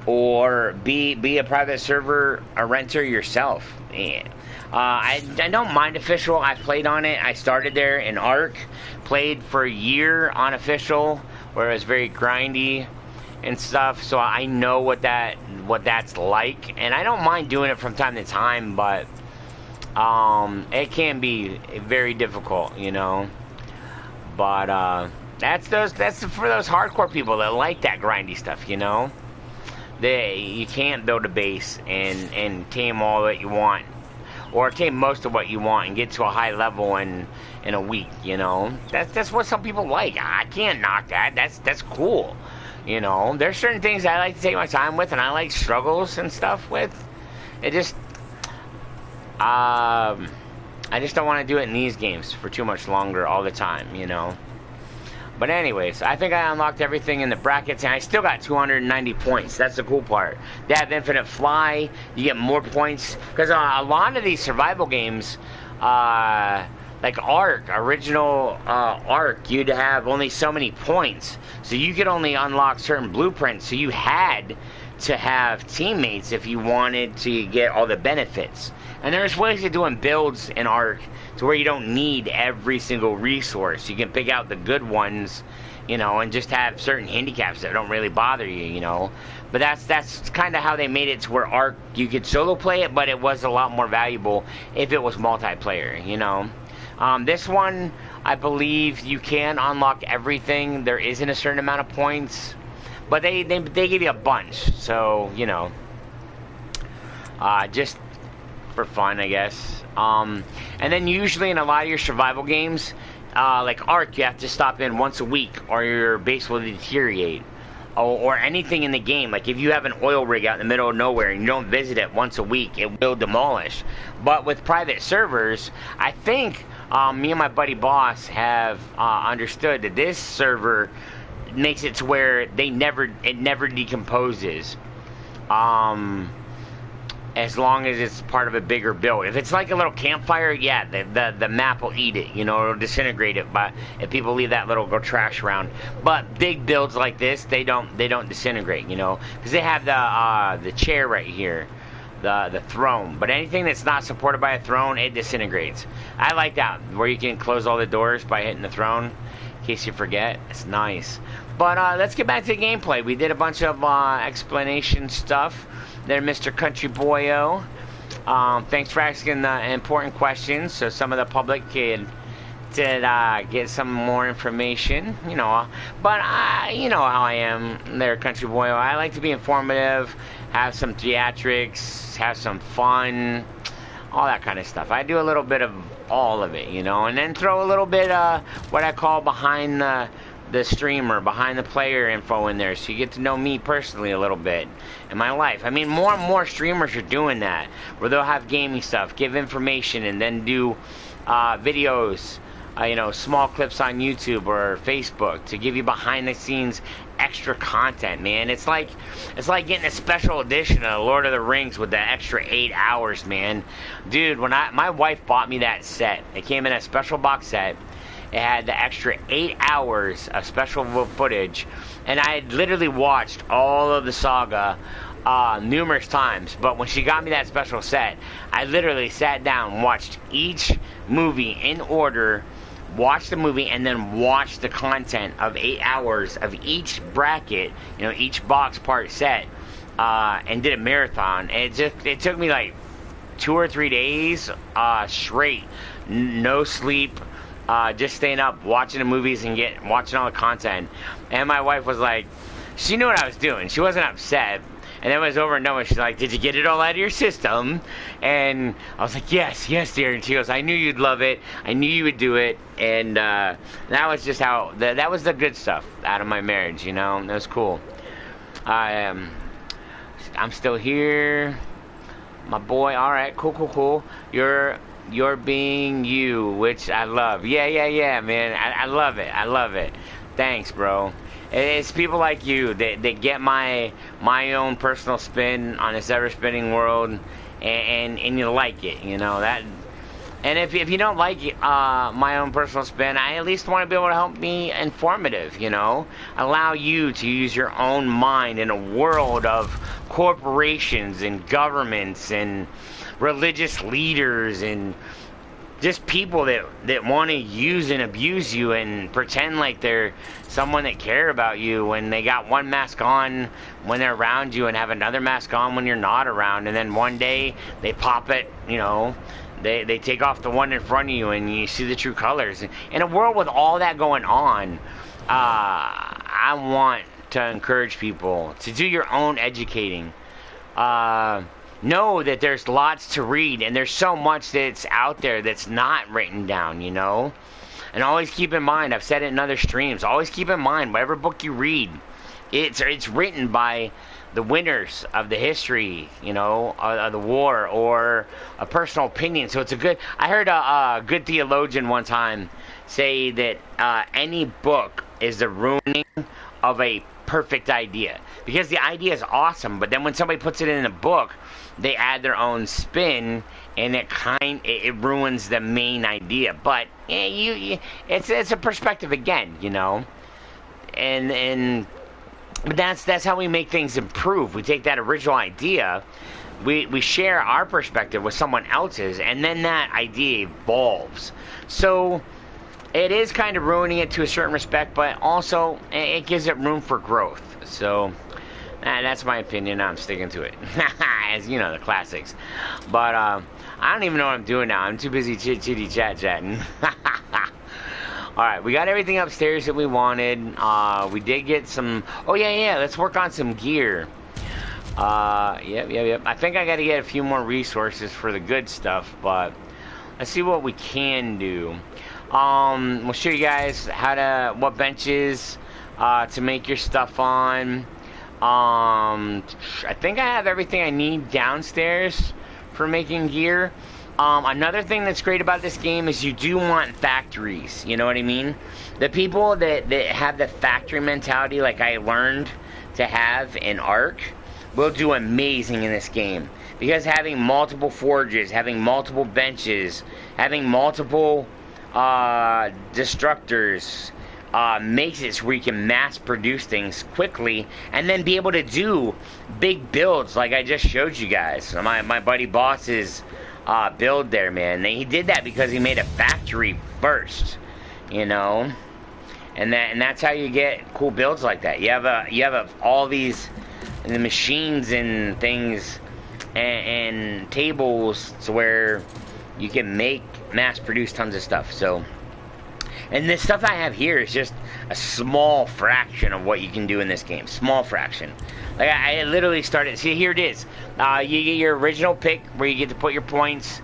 or be a private server, a renter yourself. Yeah. I don't mind official. I played on it. I started there in Arc, played for a year on official, where it was very grindy and stuff. So I know what that's like, and I don't mind doing it from time to time, but it can be very difficult, you know. But that's for those hardcore people that like that grindy stuff, you know. You can't build a base and tame all that you want, or tame most of what you want and get to a high level in a week, you know. That's what some people like. I can't knock that. That's cool, you know. There's certain things I like to take my time with, and I like struggles and stuff with. It just I just don't want to do it in these games for too much longer all the time, you know. But anyways, I think I unlocked everything in the brackets, and I still got 290 points. That's the cool part. They have infinite fly. You get more points. Because a lot of these survival games, like Ark, original Ark, you'd have only so many points. So you could only unlock certain blueprints. So you had to have teammates if you wanted to get all the benefits. And there's ways of doing builds in Ark to where you don't need every single resource. You can pick out the good ones, you know, and just have certain handicaps that don't really bother you, you know. But that's kind of how they made it to where Ark, you could solo play it, but it was a lot more valuable if it was multiplayer, you know. This one, I believe you can unlock everything. There isn't a certain amount of points, but they give you a bunch, so, you know, just for fun, I guess. And then usually in a lot of your survival games, like Ark, you have to stop in once a week or your base will deteriorate. Or anything in the game, like if you have an oil rig out in the middle of nowhere and you don't visit it once a week, it will demolish. But with private servers, I think me and my buddy Boss have understood that this server makes it to where it never decomposes. As long as it's part of a bigger build. If it's like a little campfire, yeah, the map will eat it, you know, it'll disintegrate it. But if people leave that little go trash around, but big builds like this, they don't disintegrate, you know, because they have the chair right here, the throne. But anything that's not supported by a throne, it disintegrates. I like that, where you can close all the doors by hitting the throne, in case you forget. It's nice. But let's get back to the gameplay. We did a bunch of explanation stuff there, Mr. Country Boyo. Thanks for asking the important questions, so some of the public did get some more information, you know. But you know how I am there, Country Boyo. I like to be informative, have some theatrics, have some fun, all that kind of stuff. I do a little bit of all of it, you know, and then throw a little bit what I call behind the streamer, behind the player info in there, so you get to know me personally a little bit in my life. I mean, more and more streamers are doing that, where they'll have gaming stuff, give information, and then do videos, you know, small clips on YouTube or Facebook to give you behind the scenes extra content, man. It's like getting a special edition of Lord of the Rings with the extra 8 hours, man. Dude, when my wife bought me that set, it came in a special box set. It had the extra 8 hours of special footage, and I had literally watched all of the saga numerous times. But when she got me that special set, I literally sat down and watched each movie in order, watched the movie, and then watched the content of 8 hours of each bracket, you know, each box part set, and did a marathon. And it took me like 2 or 3 days straight, no sleep. Just staying up, watching the movies and watching all the content. And my wife was like, she knew what I was doing. She wasn't upset. And then it was over and done with. She's like, did you get it all out of your system? And I was like, yes, dear. And she goes, I knew you'd love it. I knew you would do it. And that was just how, that was the good stuff out of my marriage, you know. That was cool. I'm still here. My boy, all right, cool. You're being you, which I love. Yeah, man. I love it. Thanks, bro. It's people like you that get my own personal spin on this ever-spinning world, and you like it, you know that. And if you don't like my own personal spin, I at least want to be able to help be informative, you know? Allow you to use your own mind in a world of corporations and governments and religious leaders and just people that want to use and abuse you and pretend like they're someone that care about you when they got one mask on when they're around you and have another mask on when you're not around, and then one day they pop it, you know? They take off the one in front of you and you see the true colors. In a world with all that going on, I want to encourage people to do your own educating. Know that there's lots to read, and there's so much that's out there that's not written down, you know? And always keep in mind, I've said it in other streams, always keep in mind, whatever book you read, it's written by the winners of the history, you know, of the war, or a personal opinion. So it's a good... I heard a good theologian one time say that any book is the ruining of a perfect idea. Because the idea is awesome, but then when somebody puts it in a book, they add their own spin, and it ruins the main idea. But it's a perspective again, you know. But that's how we make things improve. We take that original idea, we share our perspective with someone else's, and then that idea evolves. So it is kind of ruining it to a certain respect, but also it gives it room for growth. So that's my opinion. I'm sticking to it. As you know, the classics. But I don't even know what I'm doing now. I'm too busy chatting. Alright, we got everything upstairs that we wanted. We did get some... Oh, yeah, let's work on some gear. Yep. I think I got to get a few more resources for the good stuff, but let's see what we can do. We'll show you guys what benches to make your stuff on. I think I have everything I need downstairs for making gear. Another thing that's great about this game is you do want factories, you know what I mean? The people that have the factory mentality like I learned to have in Ark will do amazing in this game. Because having multiple forges, having multiple benches, having multiple destructors makes it so where you can mass produce things quickly and then be able to do big builds like I just showed you guys. My buddy Boss's build there, man. He did that because he made a factory first, you know, and that's how you get cool builds like that. You have all these machines and things and tables to where you can mass produce tons of stuff. So, and this stuff I have here is just a small fraction of what you can do in this game. Small fraction. Like I literally started. See, here it is. You get your original pick where you get to put your points,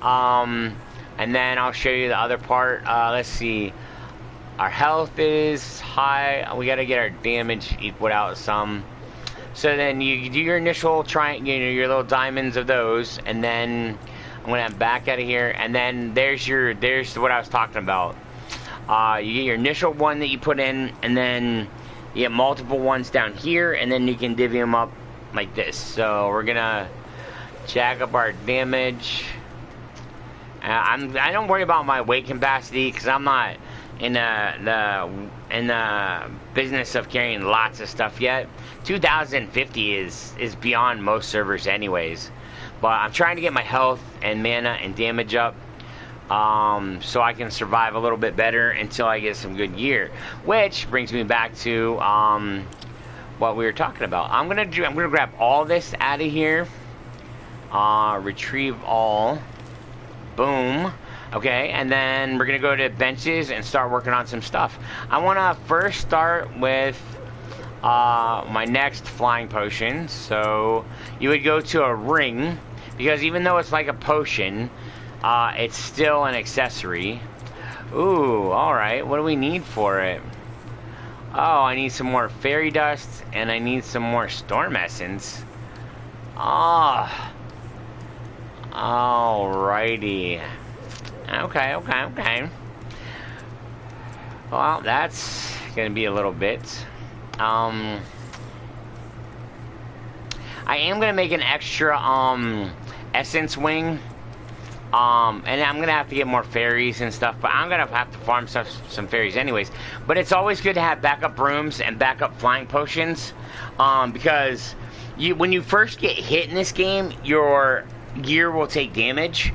and then I'll show you the other part. Let's see. Our health is high. We got to get our damage equaled out some. So then you do your initial your little diamonds of those, and then I'm gonna back out of here. And then there's what I was talking about. You get your initial one that you put in, and then you get multiple ones down here, and then you can divvy them up like this. So we're gonna jack up our damage. I don't worry about my weight capacity because I'm not in the business of carrying lots of stuff yet. 2050 is beyond most servers anyways. But I'm trying to get my health and mana and damage up, so I can survive a little bit better until I get some good gear. Which brings me back to what we were talking about. I'm gonna grab all this out of here. Retrieve all. Boom. Okay, and then we're gonna go to benches and start working on some stuff. I wanna first start with my next flying potion. So you would go to a ring, because even though it's like a potion, it's still an accessory. Ooh, alright, what do we need for it? Oh, I need some more fairy dust, and I need some more storm essence. Ah, alrighty. Okay. Well, that's gonna be a little bit. I am gonna make an extra essence wing. And I'm gonna have to get more fairies and stuff, but I'm gonna have to farm some fairies anyways. But it's always good to have backup brooms and backup flying potions, because when you first get hit in this game, your gear will take damage,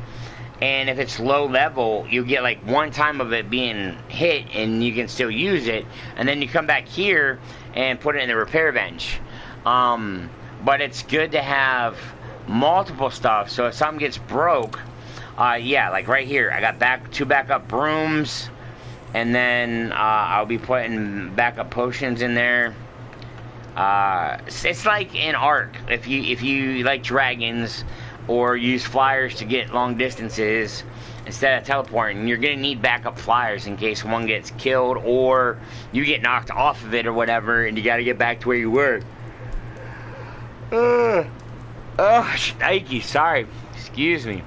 and if it's low level, you get like one time of it being hit, and you can still use it, and then you come back here and put it in the repair bench. But it's good to have multiple stuff, so if something gets broke. Yeah, like right here, I got two backup brooms, and then I'll be putting backup potions in there. It's like in Ark, if you like dragons or use flyers to get long distances instead of teleporting, you're gonna need backup flyers in case one gets killed or you get knocked off of it or whatever, and you got to get back to where you were. Oh, shnikey, sorry, excuse me.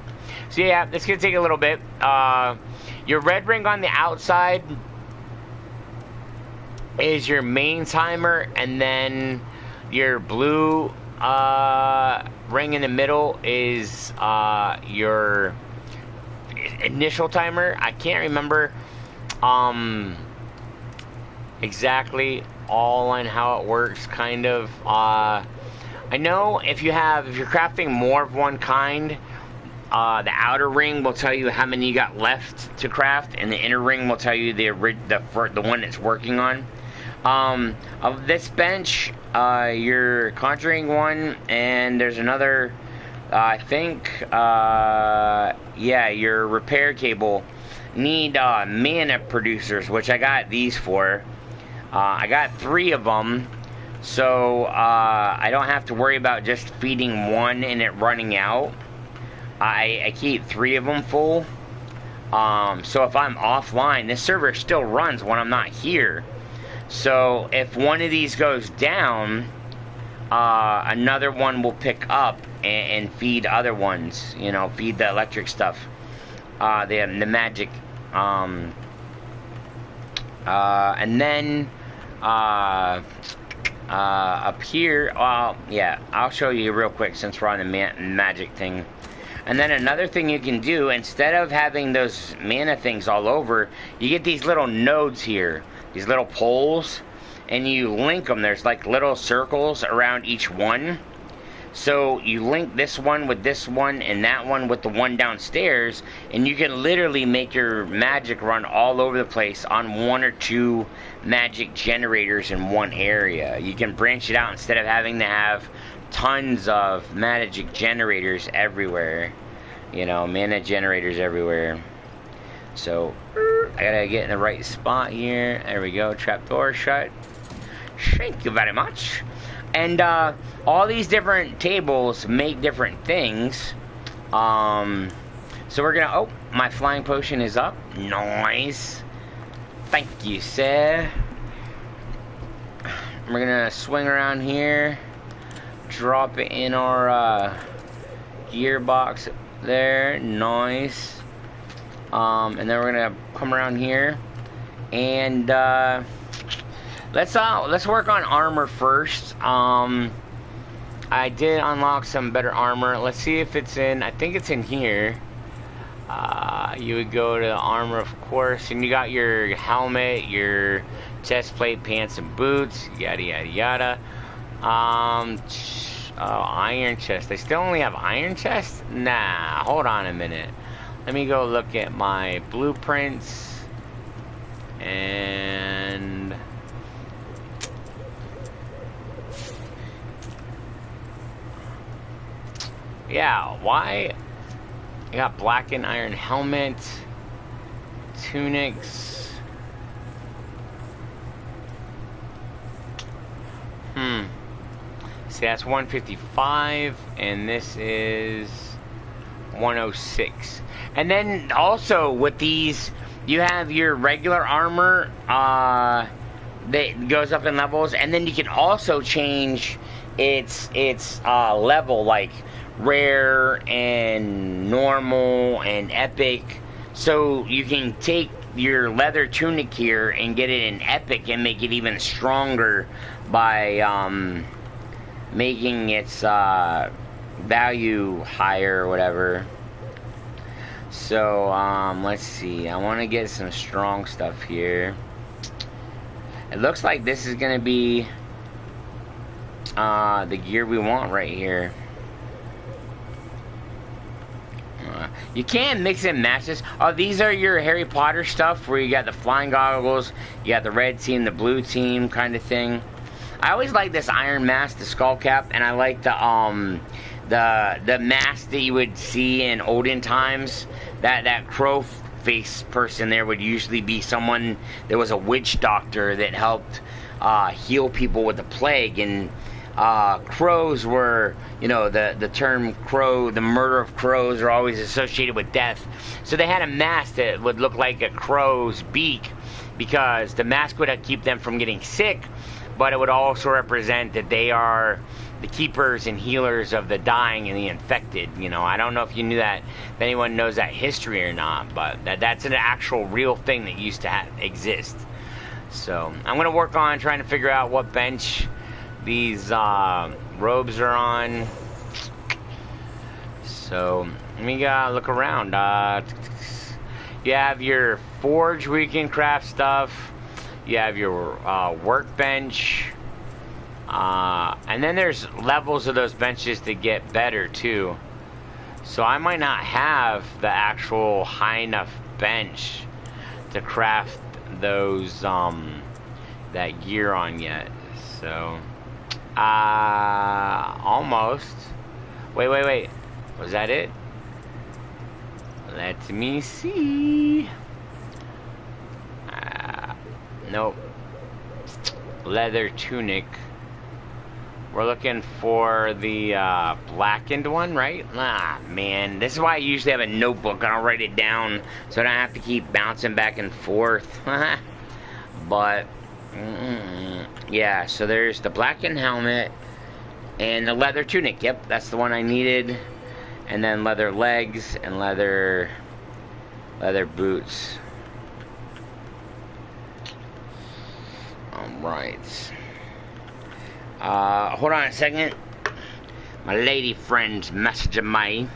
So yeah, it's going to take a little bit. Your red ring on the outside is your main timer, and then your blue ring in the middle is your initial timer. I can't remember exactly all on how it works, kind of. I know if you're crafting more of one kind, the outer ring will tell you how many you got left to craft, and the inner ring will tell you the one it's working on. Of this bench, your conjuring one, and there's another, I think, yeah, your repair cable need mana producers, which I got these for. I got 3 of them, so I don't have to worry about just feeding one and it running out. I keep 3 of them full, so if I'm offline, this server still runs when I'm not here. So if one of these goes down, another one will pick up and feed other ones, you know, feed the electric stuff, the magic, and then up here, yeah, I'll show you real quick since we're on the magic thing. And then another thing you can do, instead of having those mana things all over, you get these little nodes here, these little poles, and you link them. There's like little circles around each one. So you link this one with this one, and that one with the one downstairs, and you can literally make your magic run all over the place on 1 or 2 magic generators in one area. You can branch it out instead of having to have tons of magic generators everywhere, you know, mana generators everywhere. So I gotta get in the right spot here. There we go. Trapdoor shut. Thank you very much. And all these different tables make different things. So we're gonna, oh, my flying potion is up. Nice. Thank you, sir. We're gonna swing around here, drop it in our gearbox there. Nice. And then we're gonna come around here, and let's work on armor first. I did unlock some better armor. Let's see if it's in, I think it's in here. You would go to armor, of course, and you got your helmet, your chest plate, pants, and boots, yada yada yada. Oh, iron chest. They still only have iron chest? Nah, hold on a minute. Let me go look at my blueprints. And yeah, why? I got black and iron helmet, tunics. See, that's 155, and this is 106. And then also with these, you have your regular armor that goes up in levels, and then you can also change its level, like rare and normal and epic. So you can take your leather tunic here and get it in epic and make it even stronger by making its value higher or whatever. So let's see. I want to get some strong stuff here. It looks like this is gonna be the gear we want right here. You can mix and match this. Oh, these are your Harry Potter stuff where you got the flying goggles, you got the red team, the blue team kind of thing. I always like this iron mask, the skull cap, and I like the mask that you would see in olden times. That crow face person there would usually be someone that was a witch doctor that helped heal people with the plague. And crows were, you know, the term crow, the murder of crows are always associated with death. So they had a mask that would look like a crow's beak because the mask would keep them from getting sick, but it would also represent that they are the keepers and healers of the dying and the infected. You know, I don't know if you knew that, if anyone knows that history or not, but that's an actual real thing that used to exist. So I'm going to work on trying to figure out what bench these robes are on. So let me look around. You have your forge where you can craft stuff. You have your workbench. And then there's levels of those benches that get better too. So I might not have the actual high enough bench to craft those that gear on yet. So almost. Wait. Was that it? Let me see. Nope. Leather tunic. We're looking for the blackened one, right? Ah, man. This is why I usually have a notebook and I'll write it down so I don't have to keep bouncing back and forth. But, yeah, so there's the blackened helmet and the leather tunic. Yep, that's the one I needed. And then leather legs and leather boots. Alright. Hold on a second. My lady friend's messaging me.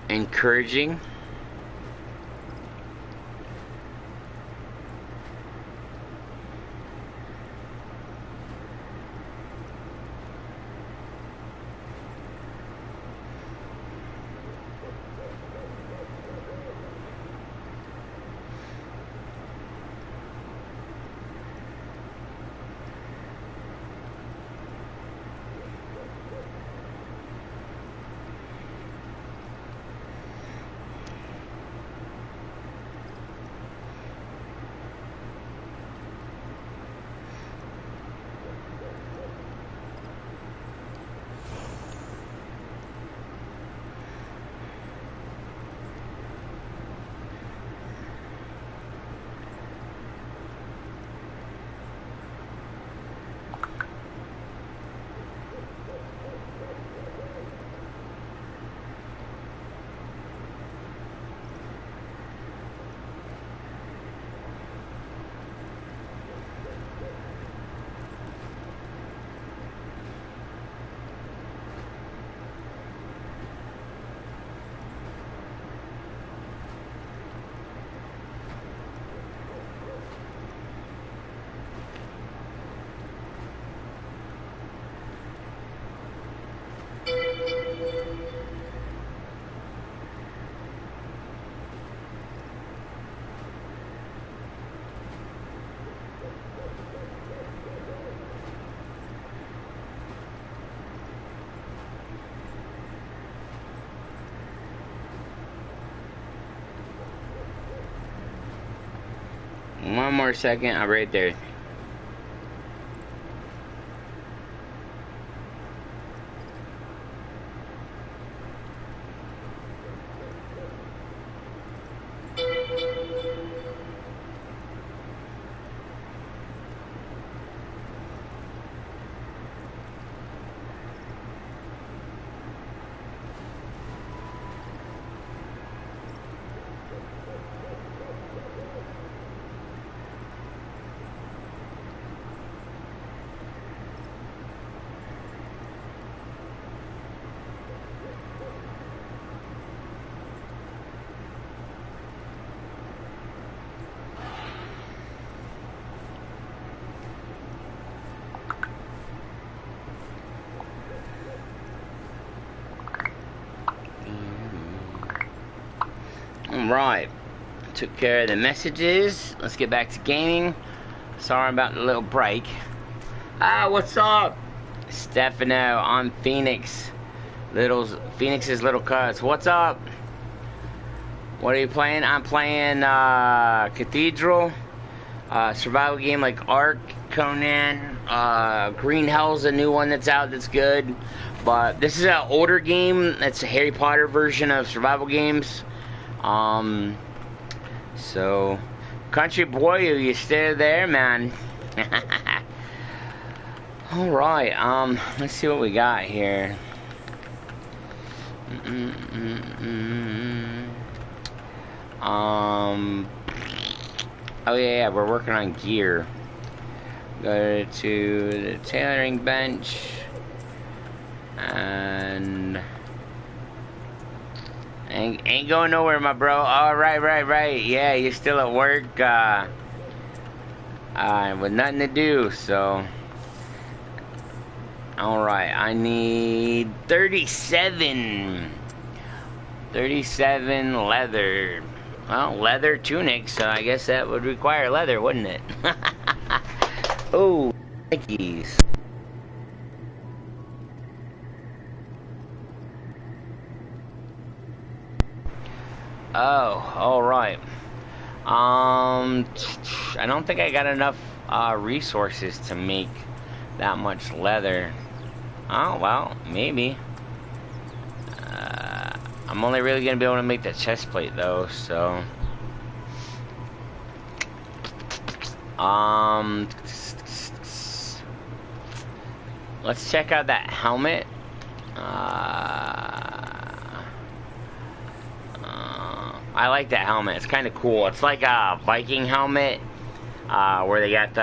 Encouraging. One more second, I'm right there. Alright. Took care of the messages. Let's get back to gaming. Sorry about the little break. Ah, what's up? Stefano, I'm Phoenix. Phoenix's little cuz. What's up? What are you playing? I'm playing Cathedral. Survival game like Ark, Conan, Green Hell's a new one that's out that's good. But this is an older game. It's a Harry Potter version of survival games. So, Country Boy, you still there, man? Alright, let's see what we got here. Oh yeah, we're working on gear. Go to the tailoring bench. And ain't going nowhere, my bro. Oh, right. Yeah, you're still at work. With nothing to do, so. Alright, I need 37 leather. Well, leather tunic, so I guess that would require leather, wouldn't it? Oh, Nikes. Oh, alright. I don't think I got enough resources to make that much leather. Oh, well, maybe. I'm only really gonna be able to make the chest plate though, so. Let's check out that helmet. I like that helmet. It's kind of cool. It's like a Viking helmet, where they got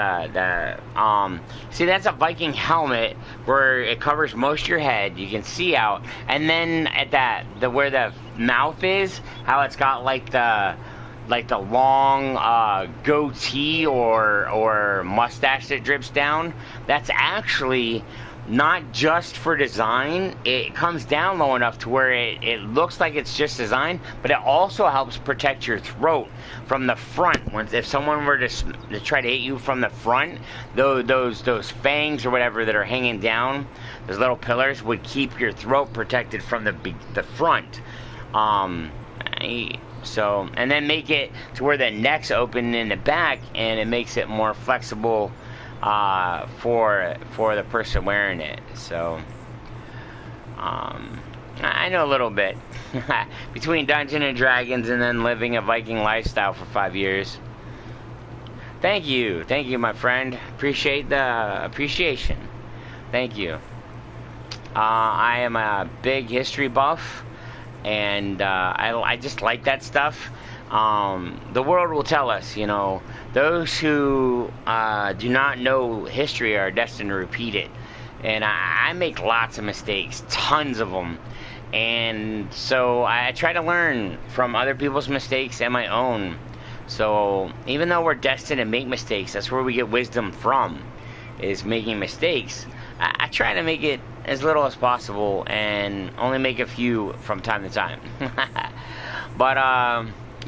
see, that's a Viking helmet where it covers most of your head. You can see out, and then at where the mouth is, how it's got like the long goatee or mustache that drips down. That's actually not just for design. It comes down low enough to where it looks like it's just designed, but it also helps protect your throat from the front. If someone were to try to hit you from the front, those fangs or whatever that are hanging down, those little pillars, would keep your throat protected from the front. So, and then make it to where the neck's open in the back, and it makes it more flexible for the person wearing it. So I know a little bit between Dungeons and Dragons and then living a Viking lifestyle for 5 years. Thank you, my friend. Appreciate the appreciation. Thank you. I am a big history buff, and I just like that stuff. The world will tell us, you know, those who do not know history are destined to repeat it. And I make lots of mistakes, tons of them. And so I try to learn from other people's mistakes and my own. So even though we're destined to make mistakes, that's where we get wisdom from, is making mistakes. I try to make it as little as possible and only make a few from time to time. But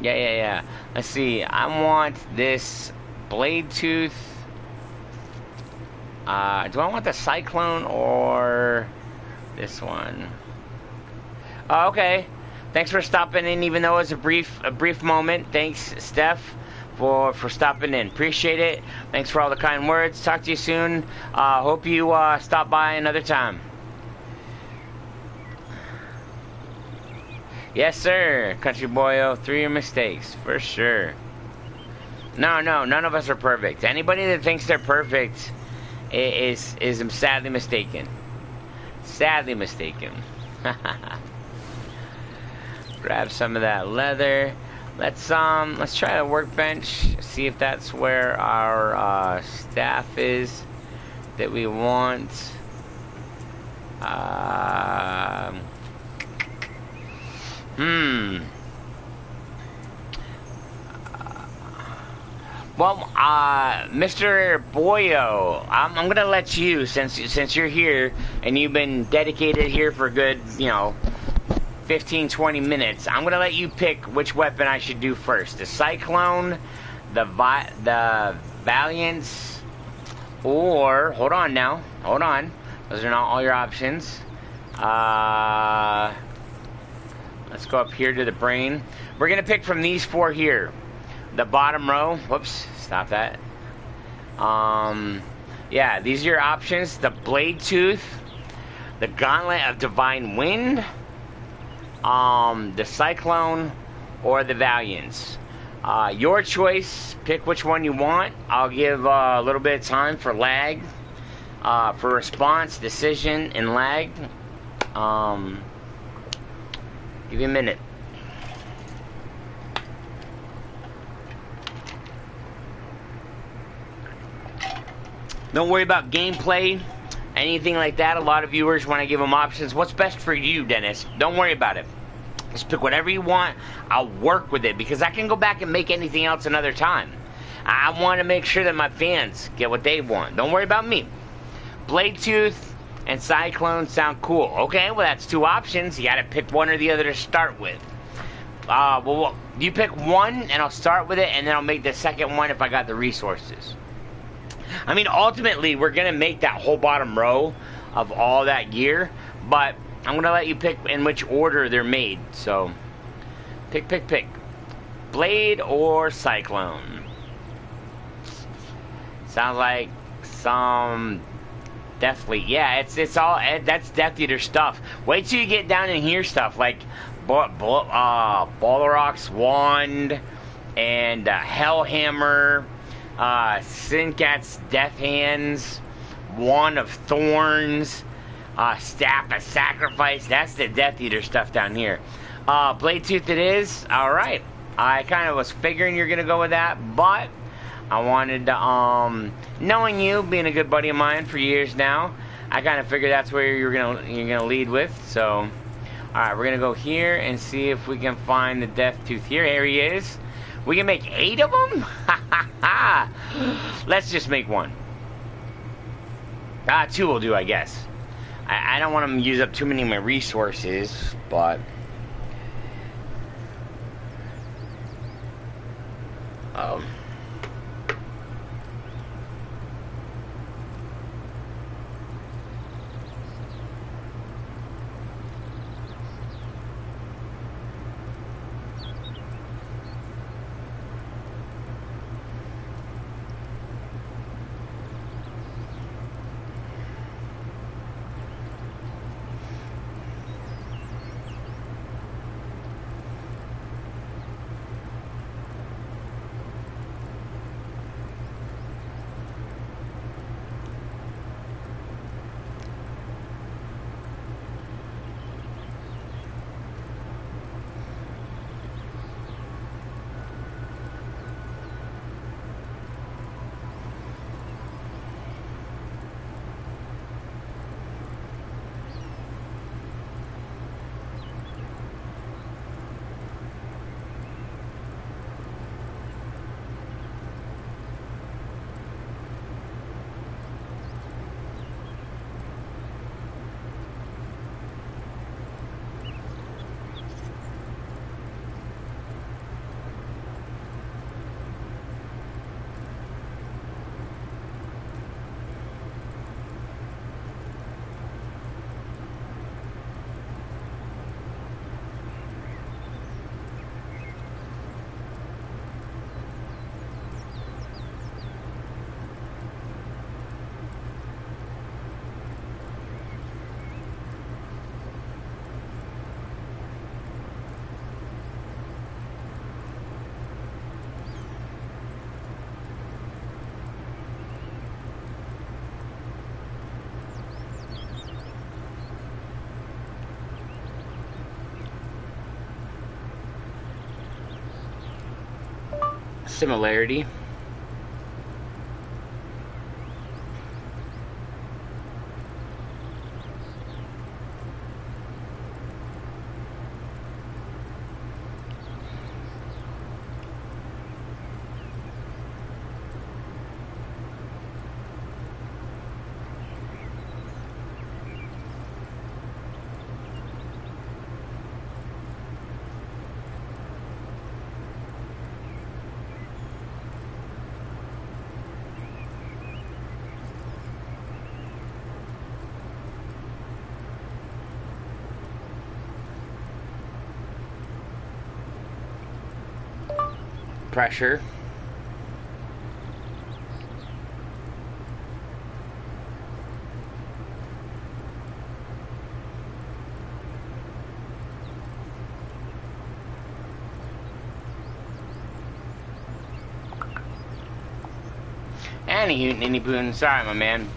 yeah. Let's see. I want this blade tooth. Do I want the cyclone or this one? Oh, okay. Thanks for stopping in, even though it was a brief moment. Thanks, Steph, for stopping in. Appreciate it. Thanks for all the kind words. Talk to you soon. Hope you stop by another time. Yes, sir, Country Boyo. 3 your mistakes, for sure. No, none of us are perfect. Anybody that thinks they're perfect is sadly mistaken. Sadly mistaken. Grab some of that leather. Let's try a workbench. See if that's where our staff is that we want. Well, Mr. Boyo, I'm gonna let you, since you're here and you've been dedicated here for good, 15, 20 minutes. I'm gonna let you pick which weapon I should do first. The Cyclone, the Valiance, or hold on now. Hold on. Those are not all your options. Let's go up here to the brain. We're gonna pick from these 4 here. The bottom row. Whoops. Stop that. Yeah, these are your options. The Blade Tooth, the Gauntlet of Divine Wind, the Cyclone, or the Valiance. Your choice. Pick which one you want. I'll give a little bit of time for lag, for response, decision, and lag. Give you a minute. Don't worry about gameplay, anything like that. A lot of viewers, when I give them options, what's best for you, Dennis? Don't worry about it. Just pick whatever you want. I'll work with it, because I can go back and make anything else another time. I want to make sure that my fans get what they want. Don't worry about me. Blade Tooth and Cyclone sound cool. Okay, well, that's 2 options. You got to pick one or the other to start with. Well, you pick one, and I'll start with it, and then I'll make the second one if I got the resources. I mean, ultimately, we're going to make that whole bottom row of all that gear, but I'm going to let you pick in which order they're made. So, pick. Blade or Cyclone? Sounds like some Death Lead. Yeah, it's all, that's Death Eater stuff. Wait till you get down and hear stuff like Balrog's Wand and Hellhammer, Sinkat's Death Hands, Wand of Thorns, Staff of Sacrifice. That's the Death Eater stuff down here. Blade Tooth it is. Alright. I kind of was figuring you're going to go with that, but I wanted to, knowing you, being a good buddy of mine for years now, I kind of figured that's where you're gonna lead with. So, alright, we're going to go here and see if we can find the Death Tooth here. Here he is. We can make 8 of them? Let's just make 1. 2 will do, I guess. I don't want to use up too many of my resources, but... similarity. pressure. Any boon. Sorry, my man.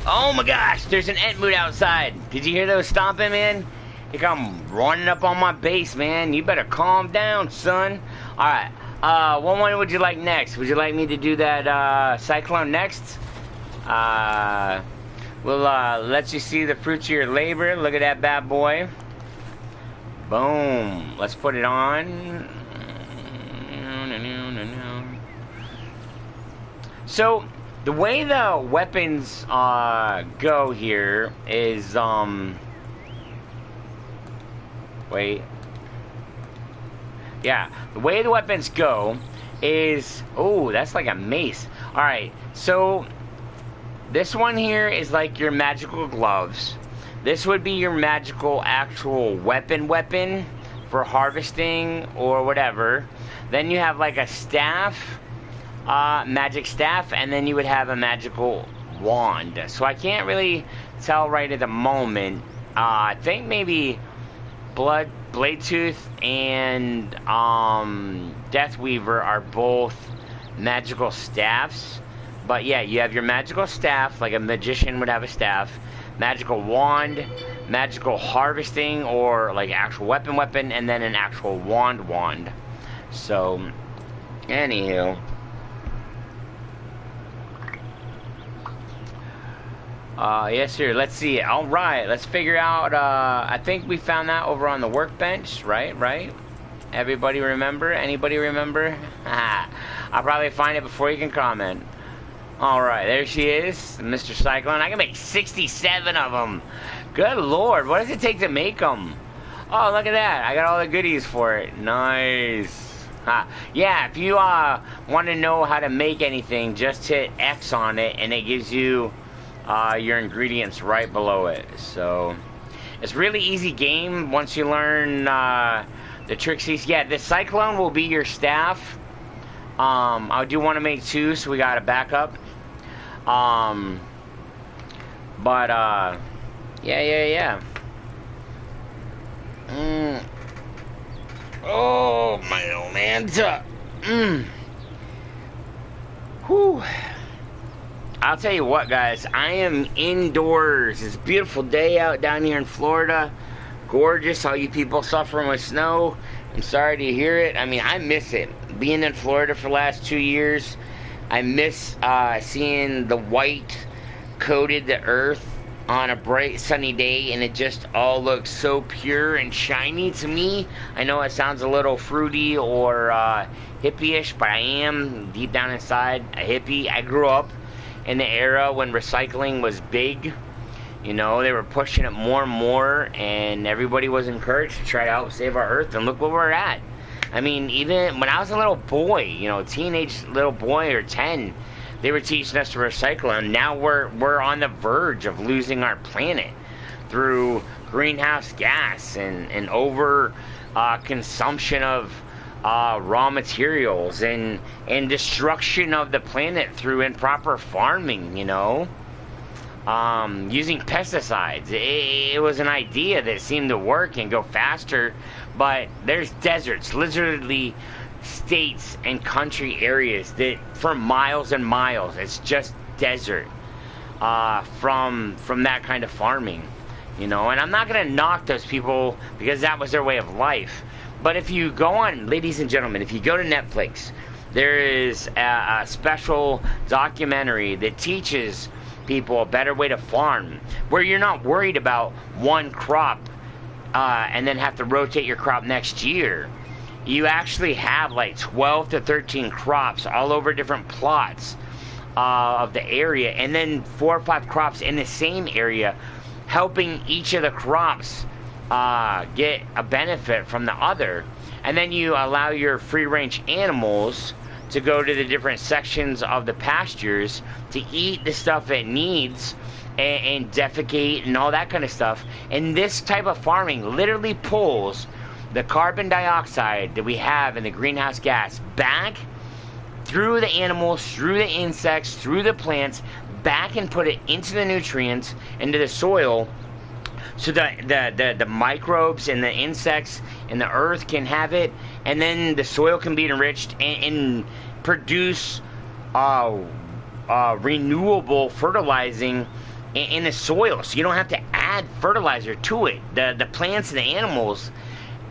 Oh my gosh, there's an Entmoot outside. Did you hear those stomping, man? They come running up on my base, man. You better calm down, son. Alright, what one would you like next? Would you like me to do that cyclone next? We'll let you see the fruits of your labor. Look at that bad boy. Boom. Let's put it on. So, the way the weapons go here is, wait. Yeah, the way the weapons go is, oh, that's like a mace. Alright, so, this one here is like your magical gloves. This would be your magical actual weapon for harvesting or whatever. Then you have like a staff. Magic staff, and then you would have a magical wand. So I can't really tell right at the moment. I think maybe Bladetooth and Deathweaver are both magical staffs. But yeah, you have your magical staff, like a magician would have a staff, magical wand, magical harvesting, or like actual weapon, and then an actual wand. So, anywho. Yes, sir. Let's see. All right. Let's figure out. I think we found that over on the workbench, right? Everybody remember? Anybody remember? I'll probably find it before you can comment. All right. There she is, Mr. Cyclone. I can make 67 of them. Good Lord. What does it take to make them? Oh, look at that. I got all the goodies for it. Nice. Yeah, if you want to know how to make anything, just hit X on it, and it gives you your ingredients right below it. So it's really easy game once you learn the tricksies. Yeah, the cyclone will be your staff. I do want to make 2, so we got a backup. Yeah. Oh my old man. Whew. I'll tell you what, guys, I am indoors. It's a beautiful day out down here in Florida. Gorgeous. All you people suffering with snow, I'm sorry to hear it. I mean, I miss it. Being in Florida for the last 2 years, I miss seeing the white coated the earth on a bright sunny day, and it just all looks so pure and shiny to me. I know it sounds a little fruity or hippie-ish, but I am, deep down inside, a hippie. I grew up in the era when recycling was big. You know, they were pushing it more and more, and everybody was encouraged to try to help save our earth, and look where we're at. I mean, even when I was a little boy, you know, teenage little boy or 10, they were teaching us to recycle, and now we're on the verge of losing our planet through greenhouse gas and over consumption of raw materials and destruction of the planet through improper farming, you know, using pesticides. It was an idea that seemed to work and go faster, but there's deserts, literally states and country areas that for miles and miles it's just desert from that kind of farming, you know. And I'm not gonna knock those people because that was their way of life. But if you go on, ladies and gentlemen, if you go to Netflix, there is a special documentary that teaches people a better way to farm, where you're not worried about one crop and then have to rotate your crop next year. You actually have like 12 to 13 crops all over different plots of the area, and then 4 or 5 crops in the same area, helping each of the crops get a benefit from the other. And then you allow your free-range animals to go to the different sections of the pastures to eat the stuff it needs and defecate and all that kind of stuff. And this type of farming literally pulls the carbon dioxide that we have in the greenhouse gas back through the animals, through the insects, through the plants, back and put it into the nutrients, into the soil, so the microbes and the insects and the earth can have it, and then the soil can be enriched and produce renewable fertilizing in the soil. So you don't have to add fertilizer to it. The plants and the animals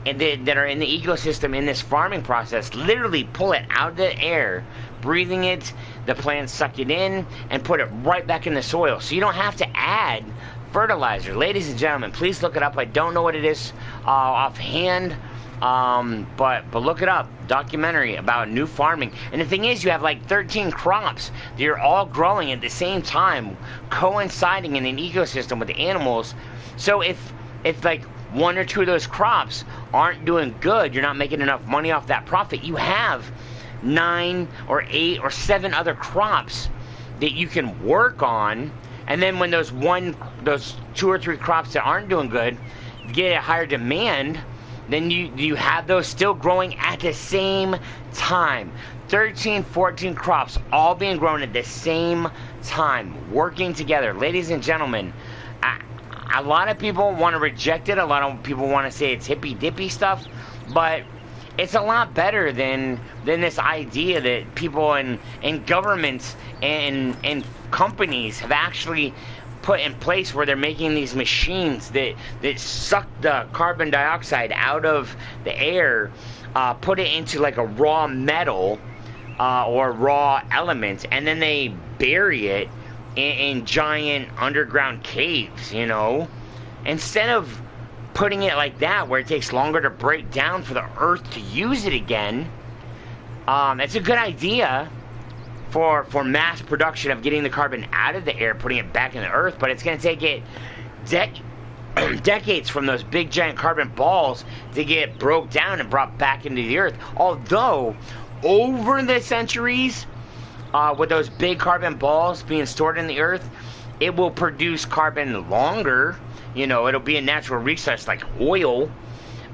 that are in the ecosystem in this farming process literally pull it out of the air, breathing it, the plants suck it in and put it right back in the soil. So you don't have to add fertilizer. Ladies and gentlemen, please look it up. I don't know what it is offhand, but look it up. Documentary about new farming. And the thing is, you have like 13 crops that you're all growing at the same time, coinciding in an ecosystem with the animals. So if like one or two of those crops aren't doing good, you're not making enough money off that profit, you have 9 or 8 or 7 other crops that you can work on. And then when those 2 or 3 crops that aren't doing good get a higher demand, then you have those still growing at the same time. 13, 14 crops all being grown at the same time, working together. Ladies and gentlemen, a lot of people want to reject it. A lot of people want to say it's hippy-dippy stuff, but it's a lot better than this idea that people in governments and companies have actually put in place, where they're making these machines that suck the carbon dioxide out of the air, put it into like a raw metal or raw element, and then they bury it in giant underground caves, you know, instead of putting it like that, where it takes longer to break down for the earth to use it again. It's a good idea for mass production of getting the carbon out of the air, putting it back in the earth, but it's going to take it decades from those big giant carbon balls to get broke down and brought back into the earth. Although over the centuries, with those big carbon balls being stored in the earth, it will produce carbon longer. You know, it'll be a natural resource like oil,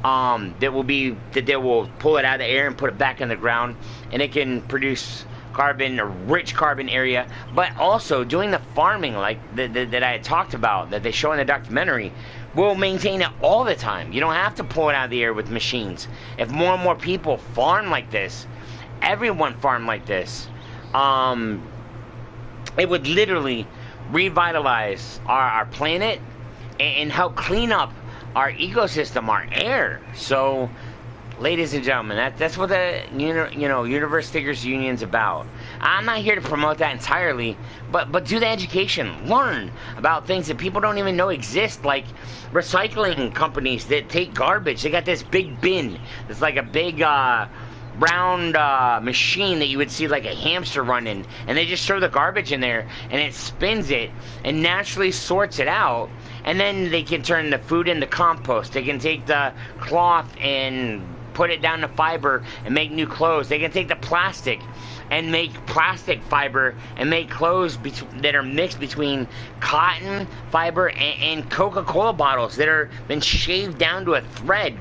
that they will pull it out of the air and put it back in the ground, and it can produce carbon, a rich carbon area. But also doing the farming like that I had talked about, that they show in the documentary, will maintain it all the time. You don't have to pull it out of the air with machines. If more and more people farm like this, everyone farm like this, it would literally revitalize our planet and help clean up our ecosystem, our air. So, ladies and gentlemen, that's what the Universe Stickers Union's about. I'm not here to promote that entirely, but do the education. Learn about things that people don't even know exist, like recycling companies that take garbage. They got this big bin. It's like a big round machine that you would see like a hamster running, and they just throw the garbage in there and it spins it and naturally sorts it out, and then they can turn the food into compost. They can take the cloth and put it down to fiber and make new clothes. They can take the plastic and make plastic fiber and make clothes that are mixed between cotton fiber and Coca-Cola bottles that are been shaved down to a thread.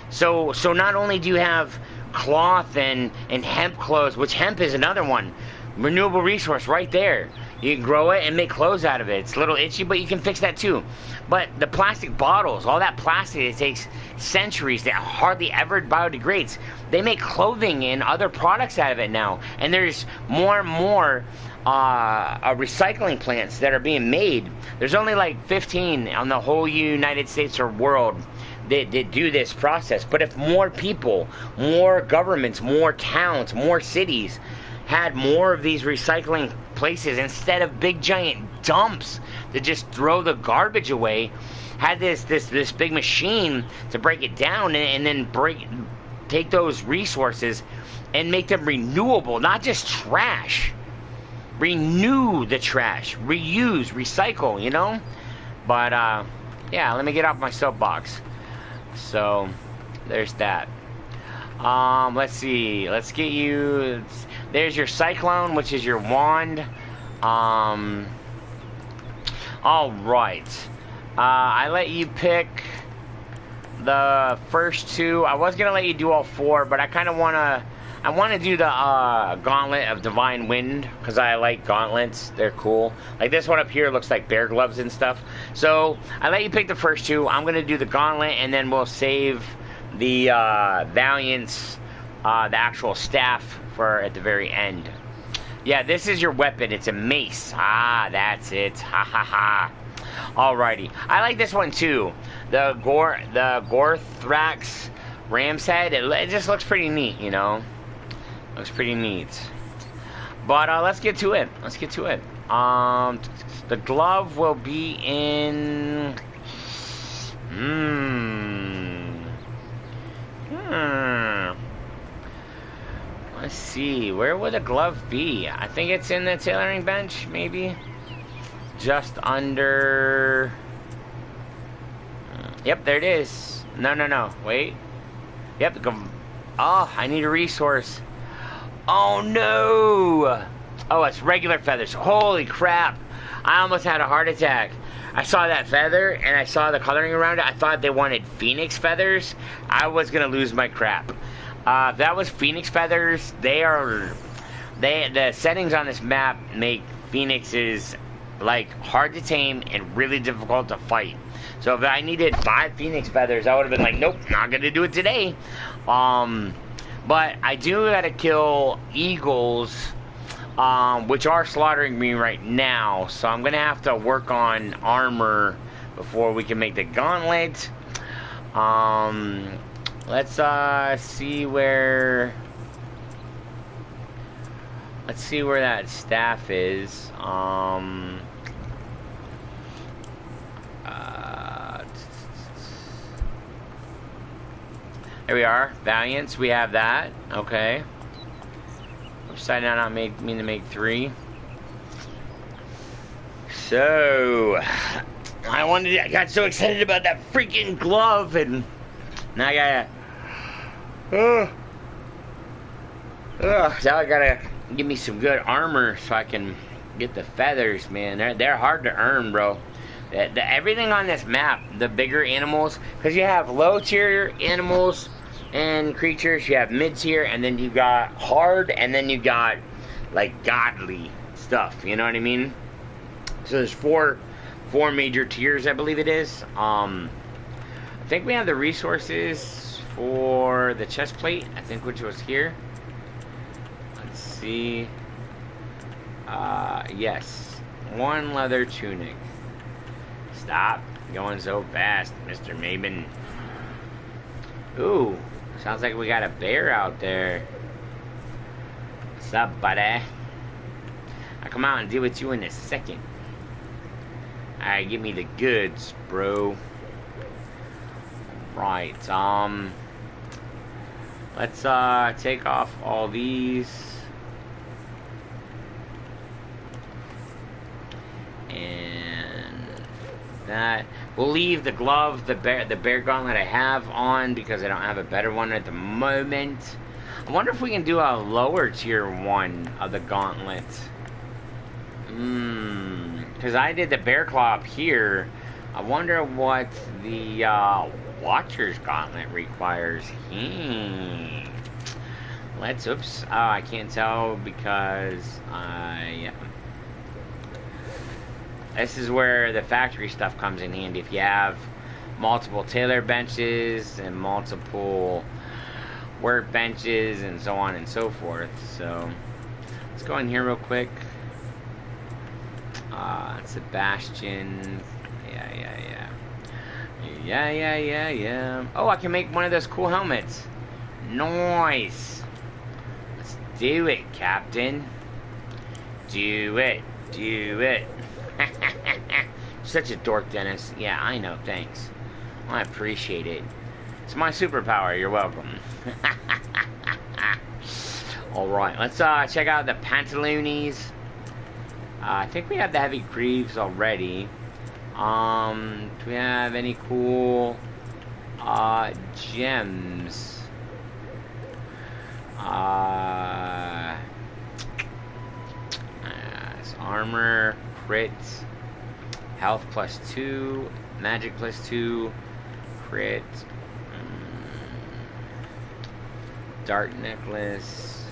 So not only do you have cloth and hemp clothes, which hemp is another one, renewable resource right there. You can grow it and make clothes out of it. It's a little itchy, but you can fix that too. But the plastic bottles, all that plastic, it takes centuries, that hardly ever biodegrades. They make clothing and other products out of it now, and there's more and more recycling plants that are being made. There's only like 15 on the whole United States or world that do this process. But if more people, more governments, more towns, more cities had more of these recycling places instead of big giant dumps that just throw the garbage away, had this big machine to break it down and then take those resources and make them renewable, not just trash. Renew the trash, reuse, recycle, you know? But yeah, let me get off my soapbox. So there's that. Let's see. Let's get you. There's your cyclone, which is your wand. All right. I let you pick the first two. I was gonna let you do all four, but I kind of want to do the Gauntlet of Divine Wind, because I like gauntlets. They're cool. Like this one up here looks like bear gloves and stuff. So I let you pick the first two. I'm going to do the Gauntlet, and then we'll save the Valiant's, the actual staff, for at the very end. Yeah, this is your weapon. It's a mace. Ah, that's it. Ha ha ha. Alrighty. I like this one too. The Gorthrax Ram's head. It just looks pretty neat, you know. Looks pretty neat. But let's get to it. Let's get to it. The glove will be in... Let's see. Where would the glove be? I think it's in the tailoring bench, maybe. Just under... Yep, there it is. No. Wait. Yep. Oh, I need a resource. Oh no! Oh, it's regular feathers. Holy crap! I almost had a heart attack. I saw that feather and I saw the coloring around it. I thought they wanted phoenix feathers. I was gonna lose my crap. If that was phoenix feathers, the settings on this map make phoenixes like hard to tame and really difficult to fight. So if I needed 5 phoenix feathers, I would have been like, nope, not gonna do it today. But I do gotta kill eagles, which are slaughtering me right now. So I'm gonna have to work on armor before we can make the gauntlet. Let's see where that staff is. There we are. Valiants, we have that. Okay. I'm deciding I mean to make 3. So I got so excited about that freaking glove, and now I gotta now I gotta give me some good armor so I can get the feathers, man. They're hard to earn, bro. Everything on this map, the bigger animals, because you have low tier animals and creatures, you have mid tier, and then you got hard, and then you got like godly stuff. You know what I mean? So there's four major tiers, I believe it is. I think we have the resources for the chest plate, I think, which was here. Let's see. Yes, 1 leather tunic. Stop going so fast, Mr. Maben. Ooh, sounds like we got a bear out there. What's up, buddy? I'll come out and deal with you in a second. Alright, give me the goods, bro. Right, let's take off all these. And that, we'll leave the glove, the bear gauntlet I have on, because I don't have a better one at the moment. I wonder if we can do a lower tier one of the gauntlet. Because I did the bear claw up here. I wonder what the Watcher's gauntlet requires. Let's, oops. Oh, I can't tell because yeah. This is where the factory stuff comes in handy. If you have multiple tailor benches and multiple work benches and so on and so forth. So let's go in here real quick. Sebastian. Yeah. Oh, I can make one of those cool helmets. Nice. Let's do it, Captain. Do it. Such a dork, Dennis. Yeah, I know, thanks. I appreciate it. It's my superpower, you're welcome. Alright, let's check out the pantaloonies. I think we have the heavy greaves already. Do we have any cool gems? It's armor, crit, health +2, magic +2, crit, Dart necklace.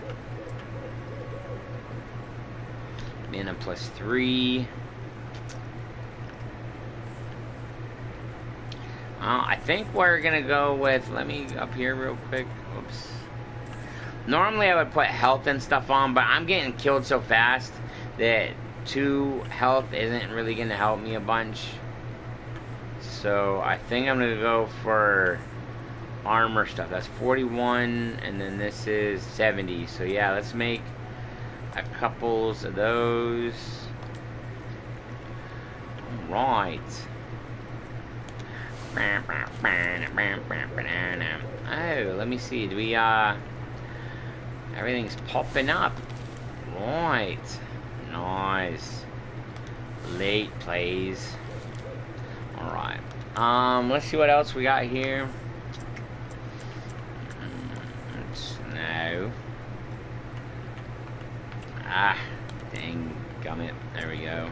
Mana +3. I think we're gonna go with, let me up here real quick. Oops. Normally I would put health and stuff on, but I'm getting killed so fast that 2 health isn't really gonna help me a bunch. So I think I'm gonna go for armor stuff. That's 41, and then this is 70. So yeah, let's make a couples of those. Right. Oh, let me see. Do we everything's popping up. Right. Nice. Late plays. Alright. Let's see what else we got here. No. Ah, dang gummit. There we go.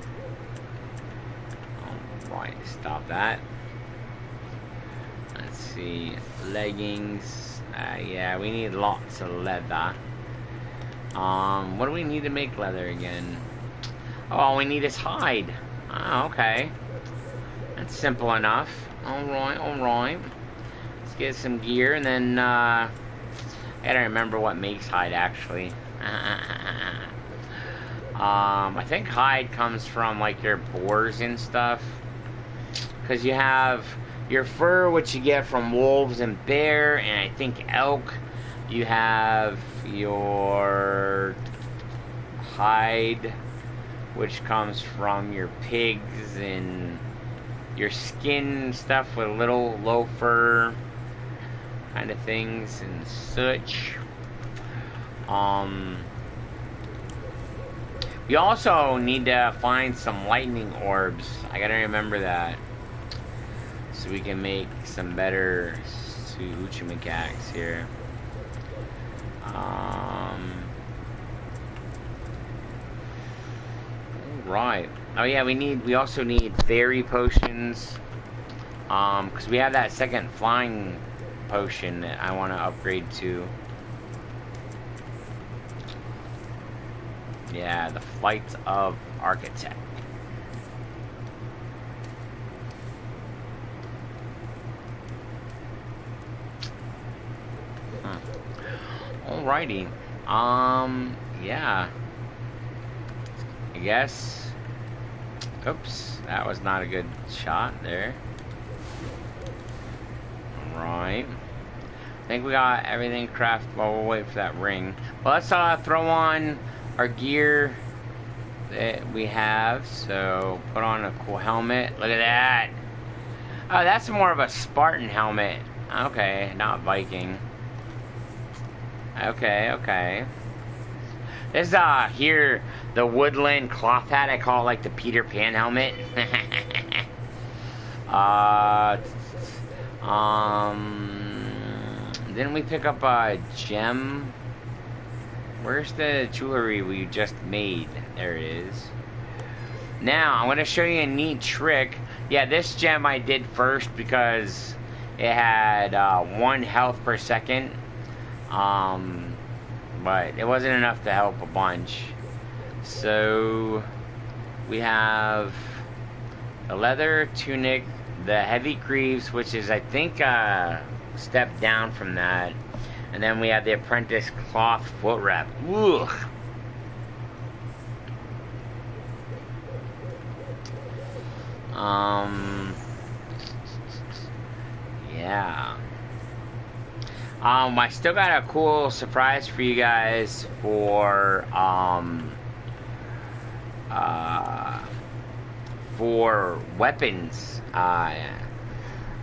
Alright, stop that. Let's see. Leggings. Yeah, we need lots of leather. What do we need to make leather again? Oh, all we need is hide. Oh, okay. That's simple enough. Alright, alright. Let's get some gear, and then, I gotta remember what makes hide, actually. I think hide comes from, like, your boars and stuff. Because you have your fur, which you get from wolves and bear, and I think elk. You have your hide, which comes from your pigs, and your skin stuff with little low fur kind of things and such. We also need to find some lightning orbs. I gotta remember that, so we can make some better Uchimikaks here. Right. Oh yeah, we also need fairy potions. Because we have that second flying potion that I want to upgrade to. Yeah, the Flight of Architect. Huh. Alrighty. Yeah. I guess. Oops, that was not a good shot there. Alright. I think we got everything crafted while we'll wait for that ring. But let's throw on our gear that we have. So put on a cool helmet. Look at that. Oh, that's more of a Spartan helmet. Okay, not Viking. Okay, okay. This is here the woodland cloth hat. I call it like the Peter Pan helmet. Didn't we pick up a gem? Where's the jewelry we just made? There it is. Now, I'm going to show you a neat trick. Yeah, this gem I did first because it had 1 health per second. But it wasn't enough to help a bunch. So, we have the leather tunic, the heavy greaves, which is, I think, a step down from that. And then we have the apprentice cloth foot wrap. Ugh. Yeah. I still got a cool surprise for you guys for weapons. Yeah,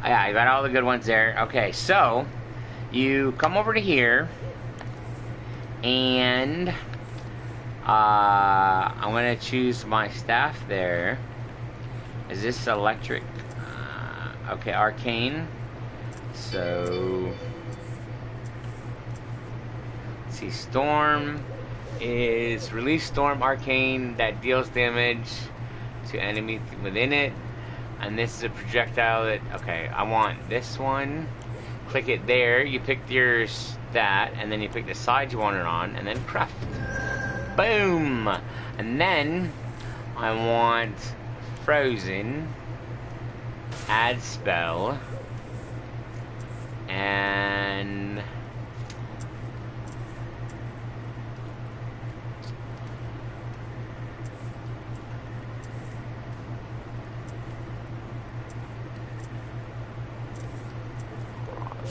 I got all the good ones there. Okay, so you come over to here, and I'm gonna choose my staff there. Is this electric? Okay, arcane. So let's see, storm is release storm arcane that deals damage to enemies within it. And this is a projectile that, okay, I want this one. Click it there. You pick your that, and then you pick the side you want it on, and then craft. Boom! And then I want frozen. Add spell. And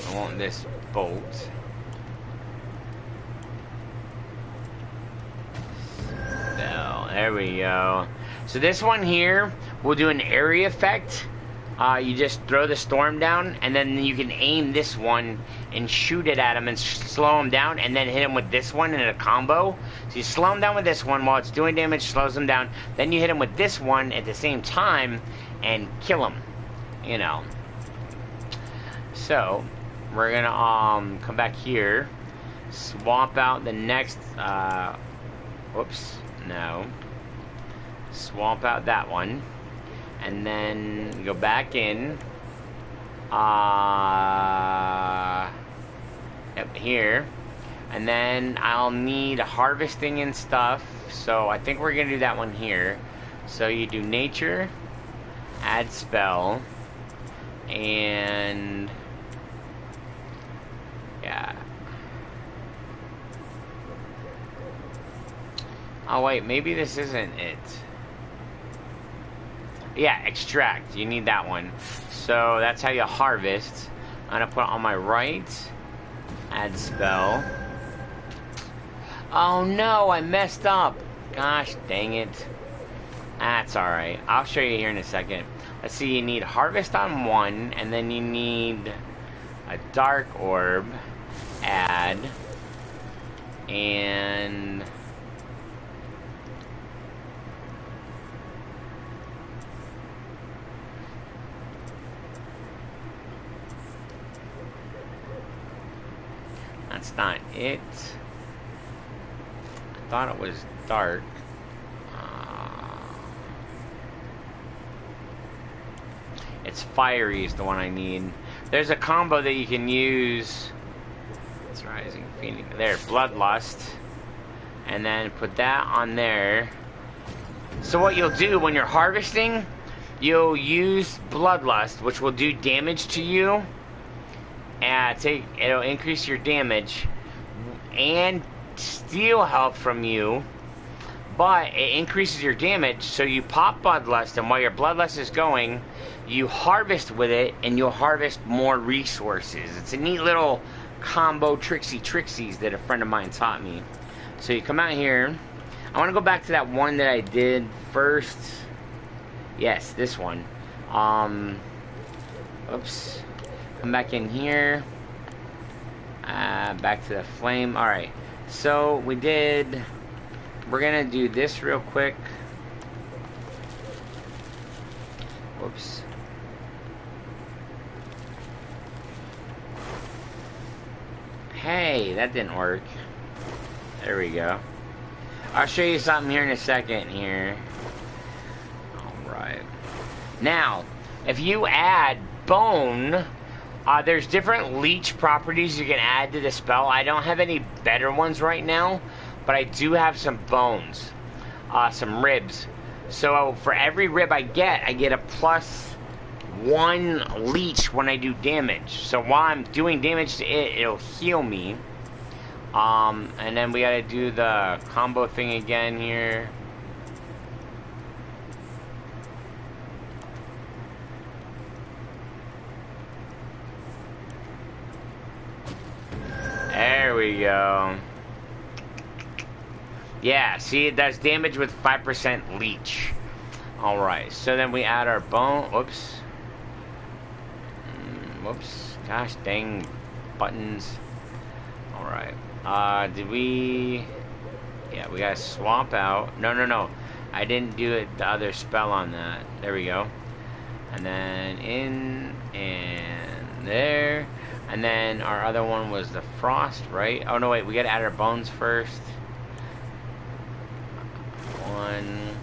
I want this bolt. So, there we go. So this one here will do an area effect. You just throw the storm down, and then you can aim this one and shoot it at him and slow him down, and then hit him with this one in a combo. So you slow him down with this one while it's doing damage, slows him down. Then you hit him with this one at the same time and kill him. You know. So we're gonna come back here, swap out the next. Whoops, no. Swap out that one. And then go back in. Yep, here. And then I'll need harvesting and stuff. So I think we're gonna do that one here. So you do nature, add spell, and yeah. Oh wait, maybe this isn't it. Yeah, extract. You need that one. So that's how you harvest. I'm gonna put it on my right. Add spell. Oh no, I messed up. Gosh dang it. That's alright. I'll show you here in a second. Let's see, you need harvest on one, and then you need a dark orb. Add. And that's not it. I thought it was dark. It's fiery is the one I need. There's a combo that you can use. It's rising phoenix. There, bloodlust. And then put that on there. So what you'll do when you're harvesting, you'll use bloodlust, which will do damage to you. And it'll increase your damage and steal health from you, but it increases your damage. So you pop bloodlust, and while your bloodlust is going, you harvest with it, and you'll harvest more resources. It's a neat little combo trixies that a friend of mine taught me. So you come out here. I want to go back to that one that I did first. Yes, this one. Oops. Come back in here. Back to the flame. Alright. So we're gonna do this real quick. Whoops. Hey, that didn't work. There we go. I'll show you something here in a second here. Alright. Now, if you add bone, there's different leech properties you can add to the spell. I don't have any better ones right now, but I do have some bones, some ribs. So for every rib I get a +1 leech when I do damage. So while I'm doing damage to it, it'll heal me. And then we gotta do the combo thing again here. There we go. Yeah, see, it does damage with 5% leech. Alright, so then we add our bone. Whoops. Whoops. Gosh dang buttons. Alright. Did we... Yeah, we gotta swap out. No. I didn't do it, the other spell on that. There we go. And then in and there. And then our other one was the frost, right? Oh, no, wait. We gotta add our bones first. One.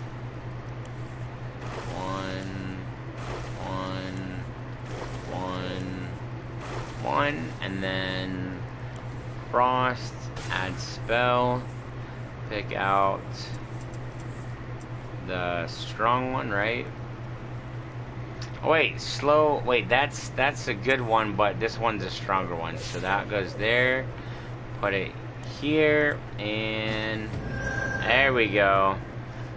one, and then frost, add spell, pick out the strong one, right? Oh, wait, slow, wait, that's a good one, but this one's a stronger one, so that goes there, put it here, and there we go.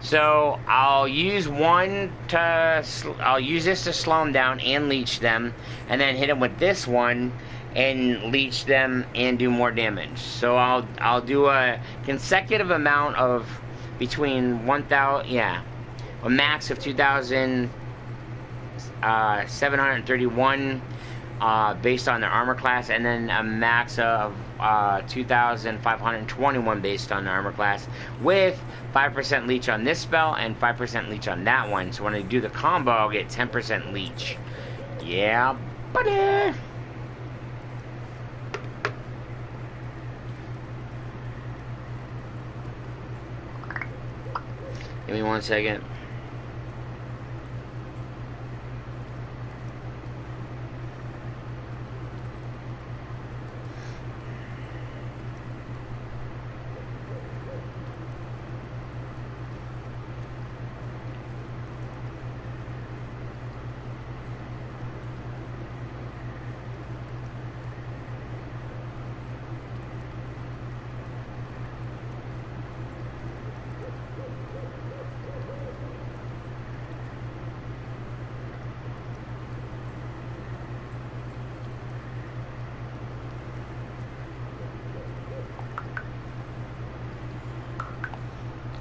So I'll use I'll use this to slow them down and leech them, and then hit them with this one and leech them and do more damage. So I'll do a consecutive amount of between 1,000, yeah, a max of 2,731 based on their armor class, and then a max of 2,521 based on the armor class, with 5% leech on this spell and 5% leech on that one. So when I do the combo, I'll get 10% leech. Yeah, buddy. Give me 1 second.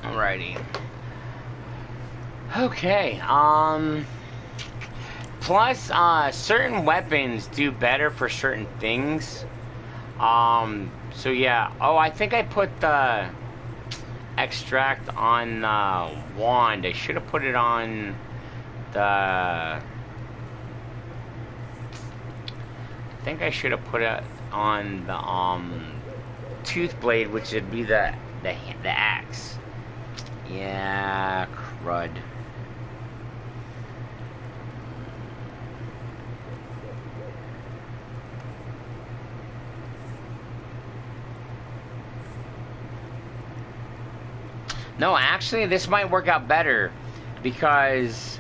Alrighty. Okay, plus, certain weapons do better for certain things. So yeah. Oh, I think I put the extract on the wand. I should have put it on the... I think I should have put it on the, tooth blade, which would be the axe. Yeah, crud. No, actually, this might work out better because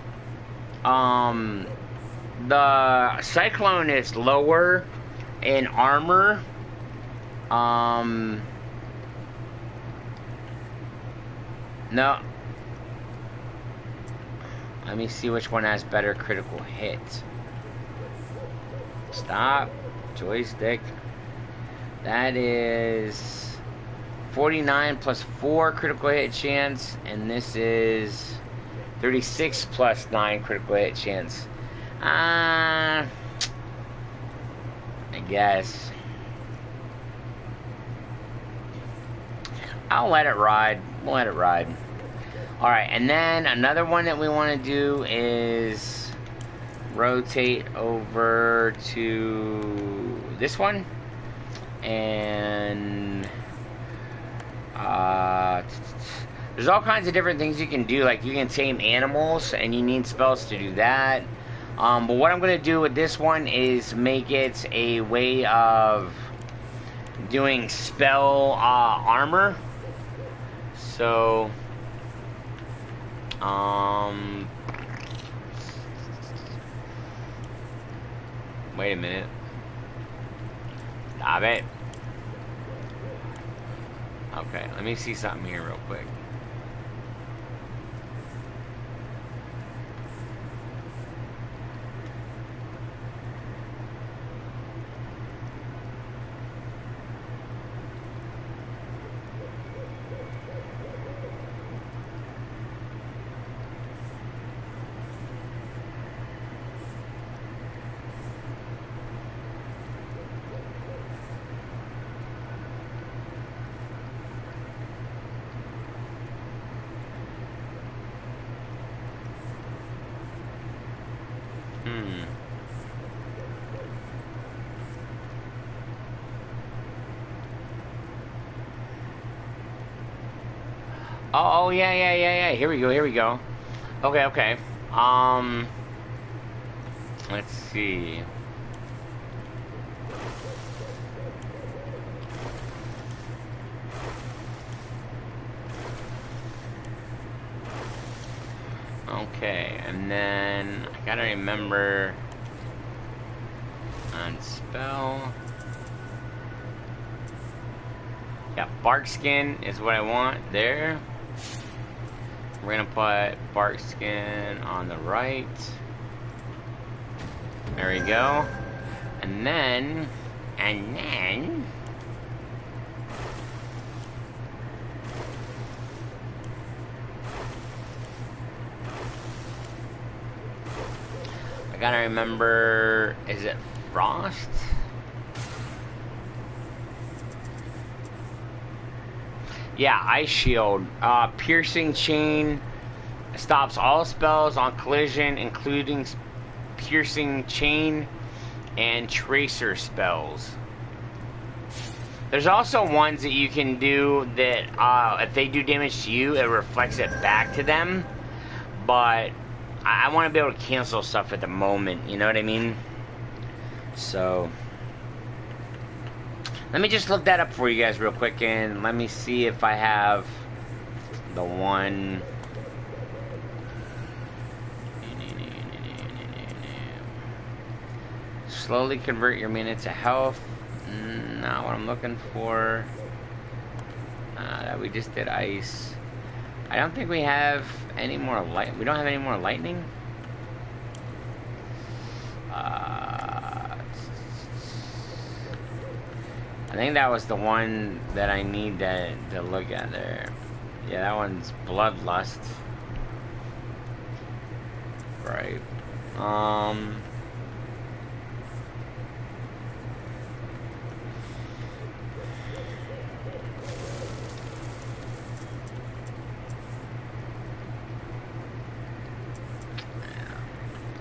the Cyclone is lower in armor. No. Let me see which one has better critical hit. Stop. Joystick. That is 49 plus 4 critical hit chance, and this is 36 plus 9 critical hit chance. I guess I'll let it ride. We'll let it ride. Alright, and then another one that we want to do is rotate over to this one. And there's all kinds of different things you can do. Like, you can tame animals, and you need spells to do that. But what I'm going to do with this one is make it a way of doing spell armor. So, wait a minute. Stop it. Okay, let me see something here real quick. Oh, yeah. Here we go. Okay. Let's see. Okay, and then I gotta remember on spell. Yeah, bark skin is what I want there. We're gonna put bark skin on the right. There we go. And then I gotta remember, is it frost? Yeah, ice shield. Piercing chain stops all spells on collision, including piercing chain and tracer spells. There's also ones that you can do that if they do damage to you, it reflects it back to them. But I want to be able to cancel stuff at the moment, you know what I mean? So let me just look that up for you guys real quick, and let me see if I have the one. Slowly convert your mana to health. Not what I'm looking for. That we just did ice. I don't think we have any more light. We don't have any more lightning. I think that was the one that I need to look at there. Yeah, that one's Bloodlust. Right.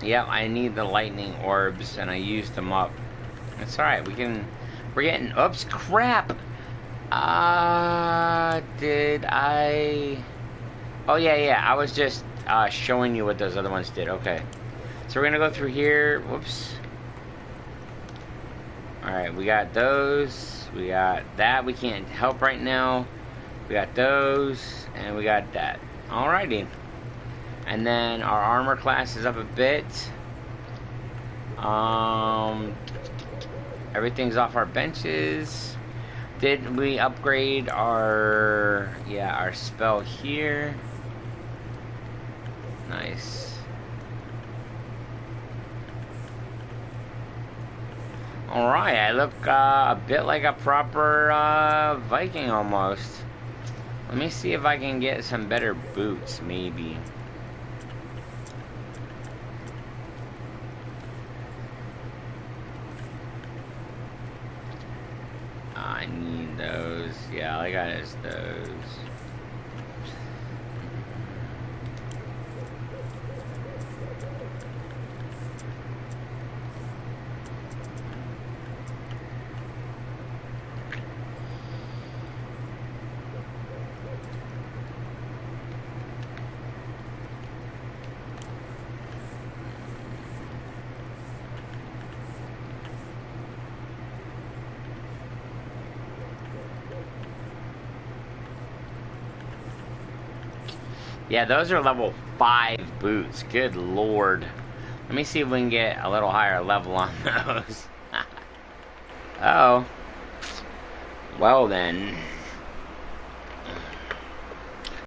Yep, I need the lightning orbs, and I used them up. It's alright, we're getting, oops, crap! Did I... Oh, yeah, I was just, showing you what those other ones did, okay. So we're gonna go through here, whoops. Alright, we got those, we got that, we can't help right now. We got those, and we got that. Alrighty. And then our armor class is up a bit. Everything's off our benches. Did we upgrade our spell here? Nice. Alright, I look a bit like a proper Viking almost. Let me see if I can get some better boots, maybe. I need those. Yeah, all I got is those. Yeah, those are level 5 boots. Good lord. Let me see if we can get a little higher level on those. Oh. Well then.